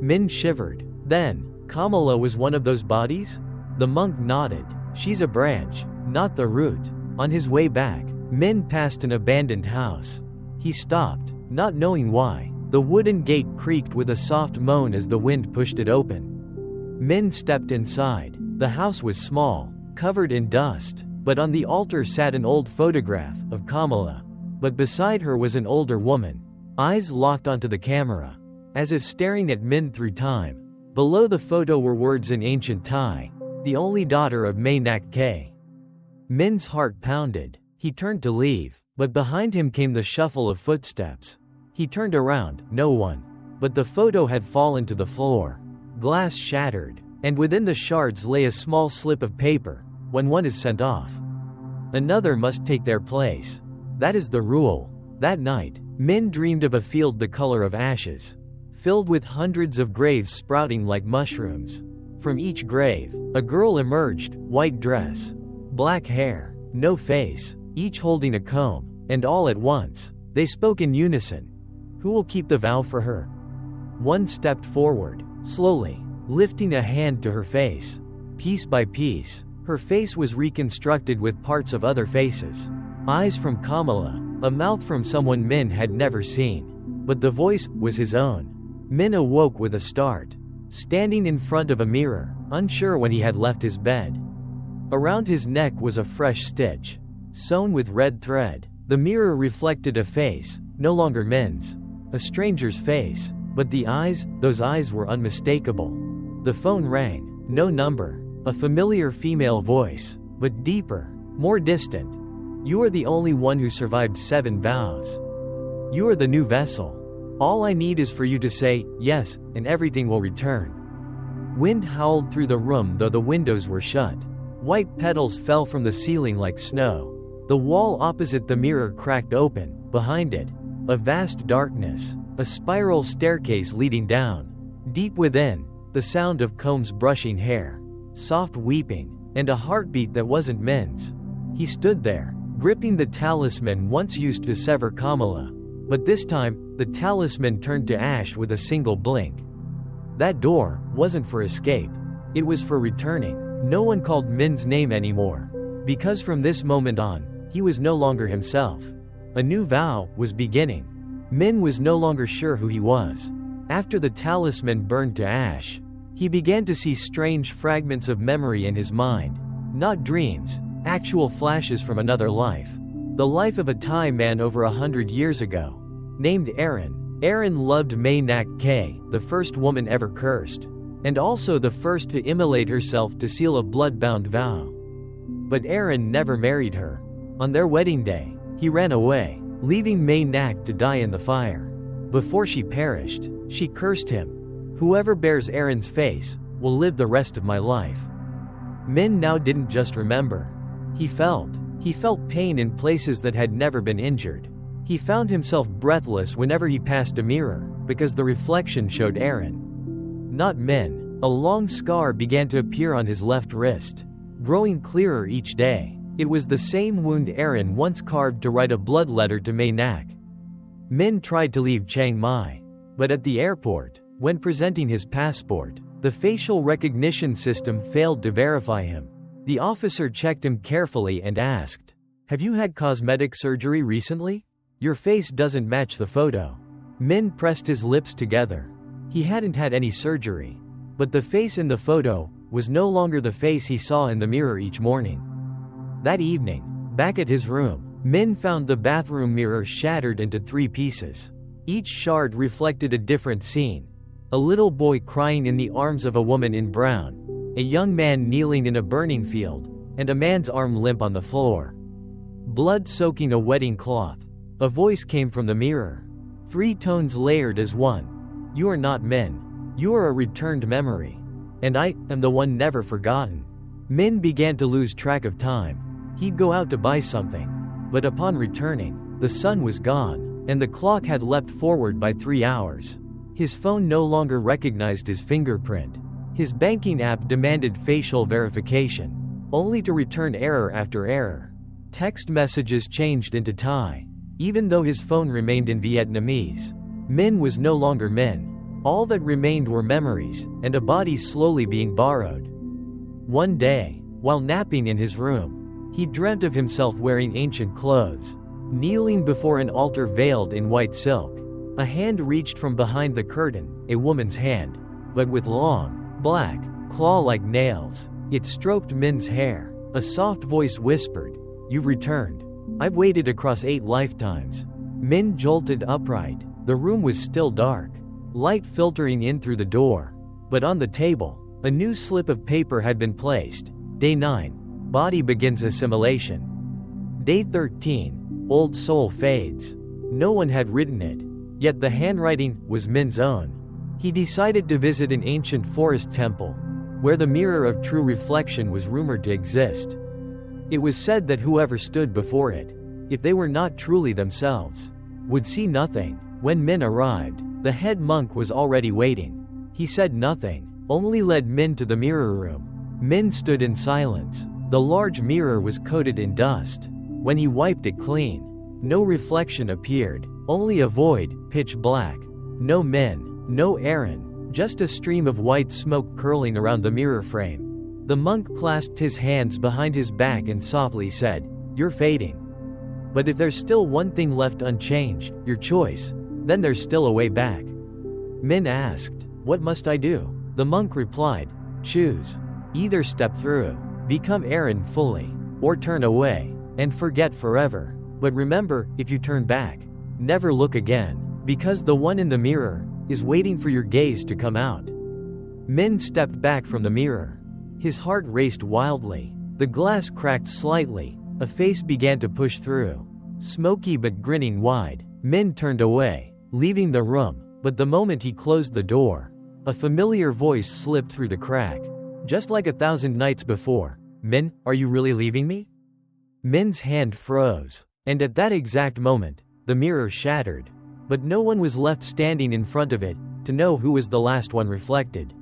Minh shivered. Then, Kamala was one of those bodies? The monk nodded. She's a branch, not the root. On his way back, Minh passed an abandoned house. He stopped, not knowing why. The wooden gate creaked with a soft moan as the wind pushed it open. Minh stepped inside. The house was small, covered in dust, but on the altar sat an old photograph of Kamala. But beside her was an older woman, eyes locked onto the camera, as if staring at Minh through time. Below the photo were words in ancient Thai, the only daughter of May Nak K. Minh's heart pounded. He turned to leave, but behind him came the shuffle of footsteps. He turned around, no one. But the photo had fallen to the floor. Glass shattered, and within the shards lay a small slip of paper. When one is sent off, another must take their place. That is the rule. That night, Minh dreamed of a field the color of ashes, filled with hundreds of graves sprouting like mushrooms. From each grave, a girl emerged, white dress, black hair, no face, each holding a comb, and all at once, they spoke in unison. Who will keep the vow for her? One stepped forward, slowly, lifting a hand to her face. Piece by piece, her face was reconstructed with parts of other faces. Eyes from Kamala, a mouth from someone Minh had never seen. But the voice was his own. Minh awoke with a start, standing in front of a mirror, unsure when he had left his bed. Around his neck was a fresh stitch, sewn with red thread. The mirror reflected a face, no longer Minh's. A stranger's face, but the eyes, those eyes were unmistakable. The phone rang, no number, a familiar female voice, but deeper, more distant. You are the only one who survived 7 vows. You are the new vessel. All I need is for you to say, yes, and everything will return. Wind howled through the room though the windows were shut. White petals fell from the ceiling like snow. The wall opposite the mirror cracked open, behind it, a vast darkness, a spiral staircase leading down. Deep within, the sound of combs brushing hair, soft weeping, and a heartbeat that wasn't Min's. He stood there, gripping the talisman once used to sever Kamala. But this time, the talisman turned to ash with a single blink. That door wasn't for escape. It was for returning. No one called Min's name anymore. Because from this moment on, he was no longer himself. A new vow was beginning. Min was no longer sure who he was. After the talisman burned to ash, he began to see strange fragments of memory in his mind. Not dreams, actual flashes from another life. The life of a Thai man over 100 years ago. Named Aran. Aran loved May Nak K, the first woman ever cursed. And also the first to immolate herself to seal a blood-bound vow. But Aran never married her. On their wedding day, he ran away, leaving May Nak to die in the fire. Before she perished, she cursed him. Whoever bears Aran's face will live the rest of my life. Min now didn't just remember. He felt pain in places that had never been injured. He found himself breathless whenever he passed a mirror, because the reflection showed Aran. Not Min. A long scar began to appear on his left wrist, growing clearer each day. It was the same wound Aran once carved to write a blood letter to May Nak. Min tried to leave Chiang Mai, but at the airport, when presenting his passport, the facial recognition system failed to verify him. The officer checked him carefully and asked, "Have you had cosmetic surgery recently? Your face doesn't match the photo." Min pressed his lips together. He hadn't had any surgery. But the face in the photo was no longer the face he saw in the mirror each morning. That evening, back at his room, Min found the bathroom mirror shattered into 3 pieces. Each shard reflected a different scene. A little boy crying in the arms of a woman in brown, a young man kneeling in a burning field, and a man's arm limp on the floor. Blood soaking a wedding cloth. A voice came from the mirror. 3 tones layered as one. "You are not Min. You are a returned memory. And I am the one never forgotten." Min began to lose track of time. He'd go out to buy something. But upon returning, the sun was gone, and the clock had leapt forward by 3 hours. His phone no longer recognized his fingerprint. His banking app demanded facial verification, only to return error after error. Text messages changed into Thai, even though his phone remained in Vietnamese. Min was no longer Min. All that remained were memories, and a body slowly being borrowed. One day, while napping in his room, he dreamt of himself wearing ancient clothes, kneeling before an altar veiled in white silk. A hand reached from behind the curtain, a woman's hand, but with long, black, claw-like nails. It stroked Min's hair. A soft voice whispered, "You've returned. I've waited across 8 lifetimes." Min jolted upright. The room was still dark, light filtering in through the door. But on the table, a new slip of paper had been placed. Day 9. Body begins assimilation. Day 13. Old soul fades. No one had written it, yet the handwriting was Min's own. He decided to visit an ancient forest temple, where the mirror of true reflection was rumored to exist. It was said that whoever stood before it, if they were not truly themselves, would see nothing. When Min arrived, the head monk was already waiting. He said nothing, only led Min to the mirror room. Min stood in silence. The large mirror was coated in dust. When he wiped it clean, no reflection appeared, only a void, pitch black. No Min, no Aran, just a stream of white smoke curling around the mirror frame. The monk clasped his hands behind his back and softly said, "You're fading. But if there's still one thing left unchanged, your choice, then there's still a way back." Min asked, "What must I do?" The monk replied, "Choose. Either step through, become Aran fully, or turn away, and forget forever. But remember, if you turn back, never look again, because the one in the mirror is waiting for your gaze to come out." Min stepped back from the mirror. His heart raced wildly. The glass cracked slightly. A face began to push through. Smoky but grinning wide. Min turned away. leaving the room, but the moment he closed the door, a familiar voice slipped through the crack. Just like 1,000 nights before. Min, are you really leaving me? Min's hand froze. And at that exact moment, the mirror shattered. But no one was left standing in front of it to know who was the last one reflected.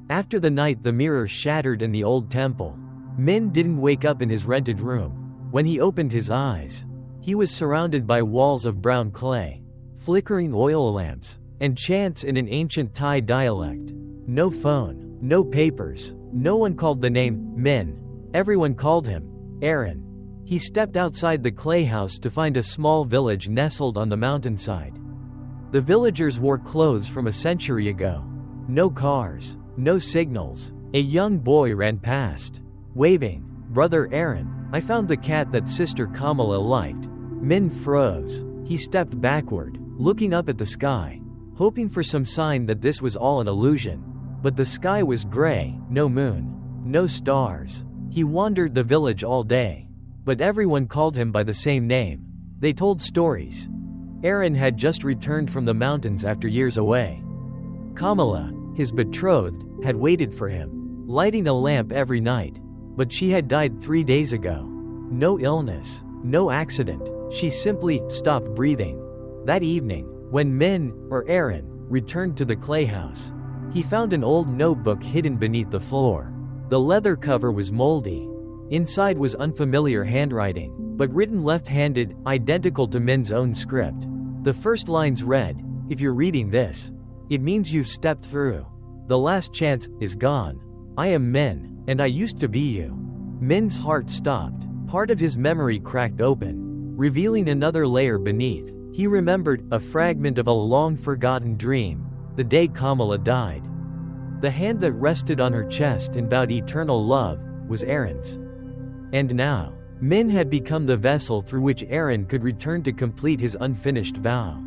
After the night the mirror shattered in the old temple, Min didn't wake up in his rented room. When he opened his eyes, he was surrounded by walls of brown clay, flickering oil lamps, and chants in an ancient Thai dialect. No phone, no papers, no one called the name Min. Everyone called him Aran. He stepped outside the clay house to find a small village nestled on the mountainside. The villagers wore clothes from a century ago. No cars, no signals. A young boy ran past, waving, "Brother Aran, I found the cat that Sister Kamala liked." Min froze. He stepped backward, looking up at the sky, hoping for some sign that this was all an illusion. But the sky was gray, no moon, no stars. He wandered the village all day, but everyone called him by the same name. They told stories. Aran had just returned from the mountains after years away. Kamala, his betrothed, had waited for him, lighting a lamp every night. But she had died 3 days ago. No illness, no accident. She simply stopped breathing. That evening, when Min, or Aran, returned to the clay house, he found an old notebook hidden beneath the floor. The leather cover was moldy. Inside was unfamiliar handwriting, but written left-handed, identical to Min's own script. The first lines read, "If you're reading this, it means you've stepped through. The last chance is gone. I am Min, and I used to be you." Min's heart stopped. Part of his memory cracked open, revealing another layer beneath. He remembered a fragment of a long-forgotten dream, the day Kamala died. The hand that rested on her chest and vowed eternal love was Aran's. And now, Min had become the vessel through which Aran could return to complete his unfinished vow.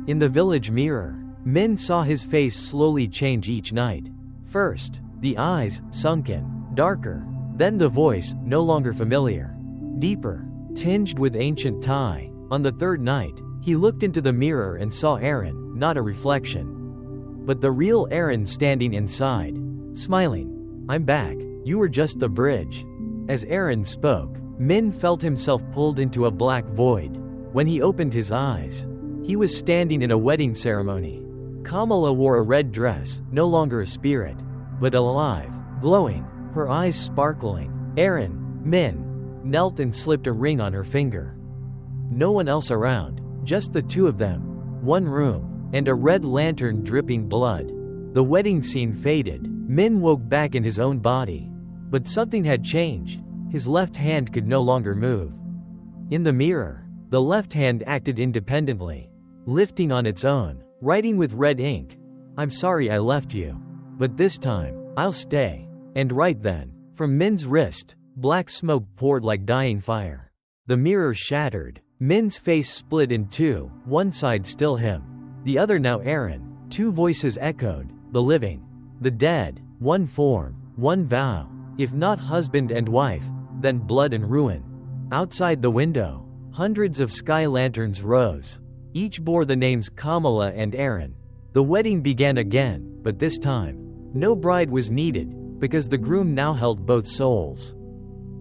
In the village mirror, Min saw his face slowly change each night. First, the eyes, sunken, darker. Then the voice, no longer familiar, deeper, tinged with ancient Thai. On the third night, he looked into the mirror and saw Aran, not a reflection, but the real Aran standing inside, smiling. "I'm back. You were just the bridge." As Aran spoke, Min felt himself pulled into a black void. When he opened his eyes, he was standing in a wedding ceremony. Kamala wore a red dress, no longer a spirit, but alive, glowing, her eyes sparkling. Aran, Min, knelt and slipped a ring on her finger. No one else around, just the two of them. One room, and a red lantern dripping blood. The wedding scene faded. Min woke back in his own body. But something had changed. His left hand could no longer move. In the mirror, the left hand acted independently, lifting on its own, writing with red ink, "I'm sorry I left you. But this time, I'll stay." And right then, from Min's wrist, black smoke poured like dying fire. The mirror shattered. Min's face split in two, one side still him, the other now Aran. Two voices echoed, the living, the dead, one form, one vow. If not husband and wife, then blood and ruin. Outside the window, hundreds of sky lanterns rose. Each bore the names Kamala and Aran. The wedding began again, but this time, no bride was needed, because the groom now held both souls.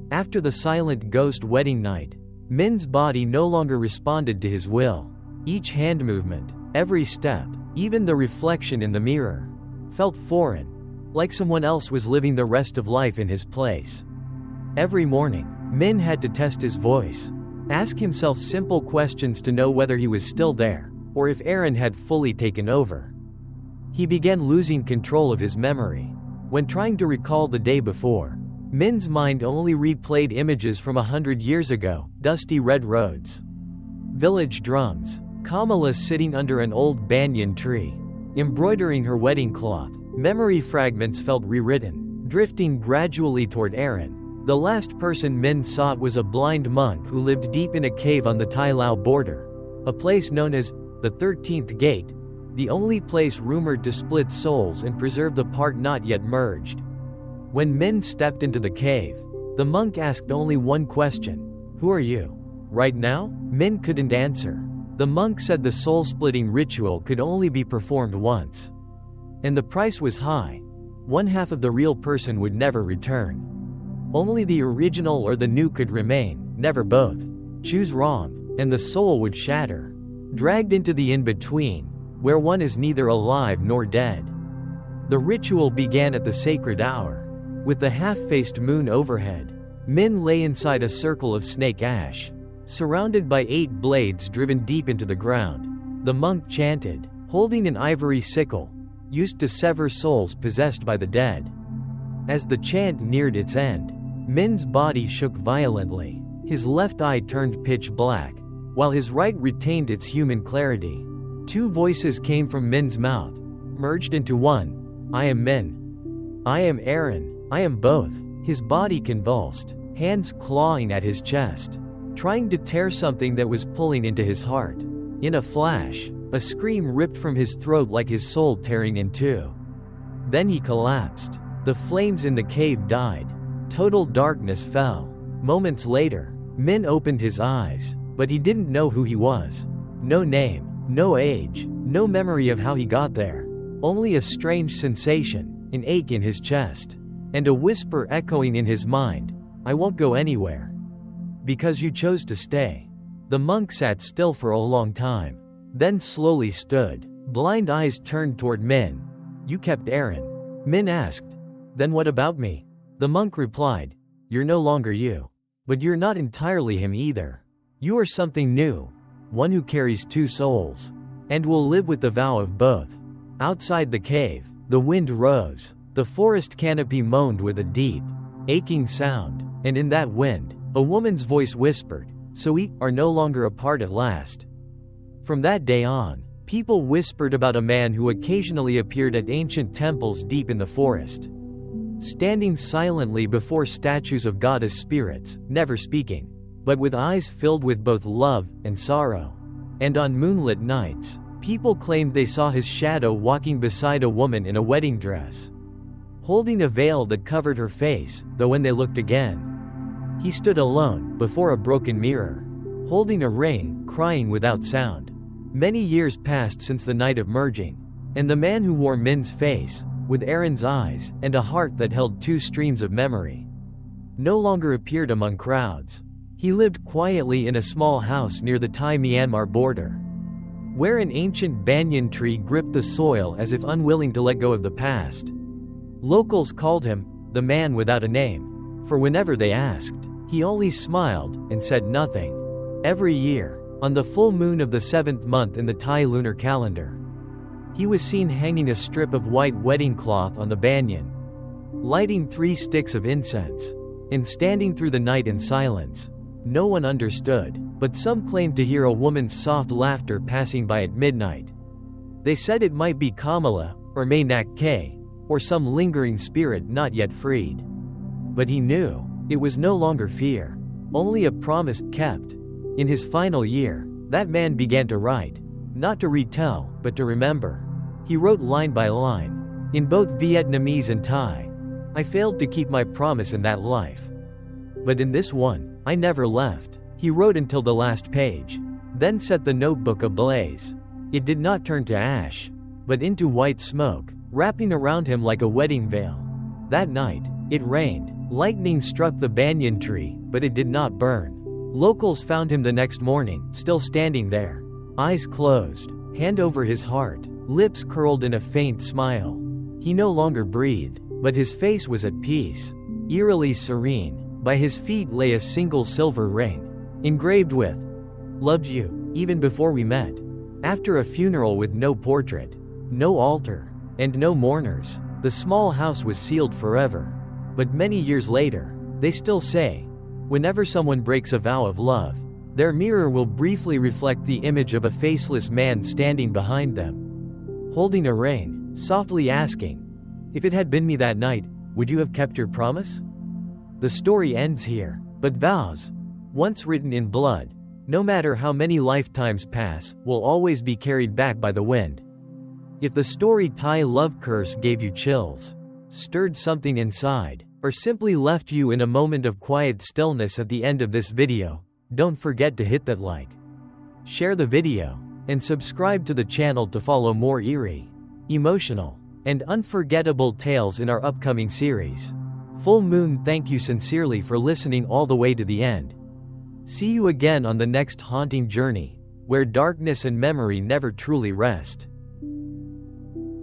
After the silent ghost wedding night, Min's body no longer responded to his will. Each hand movement, every step, even the reflection in the mirror, felt foreign, like someone else was living the rest of life in his place. Every morning, Min had to test his voice, ask himself simple questions to know whether he was still there, or if Aran had fully taken over. He began losing control of his memory. When trying to recall the day before, Min's mind only replayed images from 100 years ago, dusty red roads, village drums, Kamala sitting under an old banyan tree, embroidering her wedding cloth. Memory fragments felt rewritten, drifting gradually toward Aran. The last person Min sought was a blind monk who lived deep in a cave on the Thai-Lao border, a place known as the 13th Gate, the only place rumored to split souls and preserve the part not yet merged. When Min stepped into the cave, the monk asked only one question: "Who are you?" Right now, Min couldn't answer. The monk said the soul-splitting ritual could only be performed once. And the price was high. One half of the real person would never return. Only the original or the new could remain, never both. Choose wrong, and the soul would shatter, dragged into the in-between, where one is neither alive nor dead. The ritual began at the sacred hour. With the half-faced moon overhead, Minh lay inside a circle of snake ash, surrounded by 8 blades driven deep into the ground. The monk chanted, holding an ivory sickle, used to sever souls possessed by the dead. As the chant neared its end, Minh's body shook violently. His left eye turned pitch black, while his right retained its human clarity. 2 voices came from Minh's mouth, merged into one. I am Minh. I am Aran. I am both. His body convulsed, hands clawing at his chest, trying to tear something that was pulling into his heart. In a flash, a scream ripped from his throat like his soul tearing in two. Then he collapsed. The flames in the cave died. Total darkness fell. Moments later, Minh opened his eyes, but he didn't know who he was. No name, no age, no memory of how he got there. Only a strange sensation, an ache in his chest, and a whisper echoing in his mind, I won't go anywhere. Because you chose to stay. The monk sat still for a long time, then slowly stood, blind eyes turned toward Minh. You kept Aran. Minh asked. Then what about me? The monk replied, you're no longer you. But you're not entirely him either. You are something new, one who carries 2 souls, and will live with the vow of both. Outside the cave, the wind rose, the forest canopy moaned with a deep, aching sound, and in that wind, a woman's voice whispered, so we are no longer apart at last. From that day on, people whispered about a man who occasionally appeared at ancient temples deep in the forest, standing silently before statues of goddess spirits, never speaking, but with eyes filled with both love and sorrow. And on moonlit nights, people claimed they saw his shadow walking beside a woman in a wedding dress, holding a veil that covered her face, though when they looked again, he stood alone, before a broken mirror, holding a ring, crying without sound. Many years passed since the night of merging, and the man who wore Minh's face, with Aran's eyes, and a heart that held 2 streams of memory, no longer appeared among crowds. He lived quietly in a small house near the Thai-Myanmar border, where an ancient banyan tree gripped the soil as if unwilling to let go of the past. Locals called him, the man without a name, for whenever they asked, he only smiled and said nothing. Every year, on the full moon of the 7th month in the Thai lunar calendar, he was seen hanging a strip of white wedding cloth on the banyan, lighting 3 sticks of incense, and standing through the night in silence. No one understood, but some claimed to hear a woman's soft laughter passing by at midnight. They said it might be Kamala, or May Nak K, or some lingering spirit not yet freed. But he knew, it was no longer fear, only a promise kept. In his final year, that man began to write, not to retell, but to remember. He wrote line by line, in both Vietnamese and Thai. I failed to keep my promise in that life. But in this one, I never left. He wrote until the last page, then set the notebook ablaze. It did not turn to ash, but into white smoke, wrapping around him like a wedding veil. That night, it rained. Lightning struck the banyan tree, but it did not burn. Locals found him the next morning, still standing there, eyes closed, hand over his heart, lips curled in a faint smile. He no longer breathed, but his face was at peace, eerily serene. By his feet lay a single silver ring, engraved with, "Loved you, even before we met." After a funeral with no portrait, no altar, and no mourners, the small house was sealed forever. But many years later, they still say, whenever someone breaks a vow of love, their mirror will briefly reflect the image of a faceless man standing behind them, holding a ring, softly asking, "If it had been me that night, would you have kept your promise?" The story ends here, but vows, once written in blood, no matter how many lifetimes pass, will always be carried back by the wind. If the story Thai love curse gave you chills, stirred something inside, or simply left you in a moment of quiet stillness at the end of this video, don't forget to hit that like, Share the video, and subscribe to the channel to follow more eerie, emotional, and unforgettable tales in our upcoming series. Full Moon, thank you sincerely for listening all the way to the end. See you again on the next haunting journey, where darkness and memory never truly rest.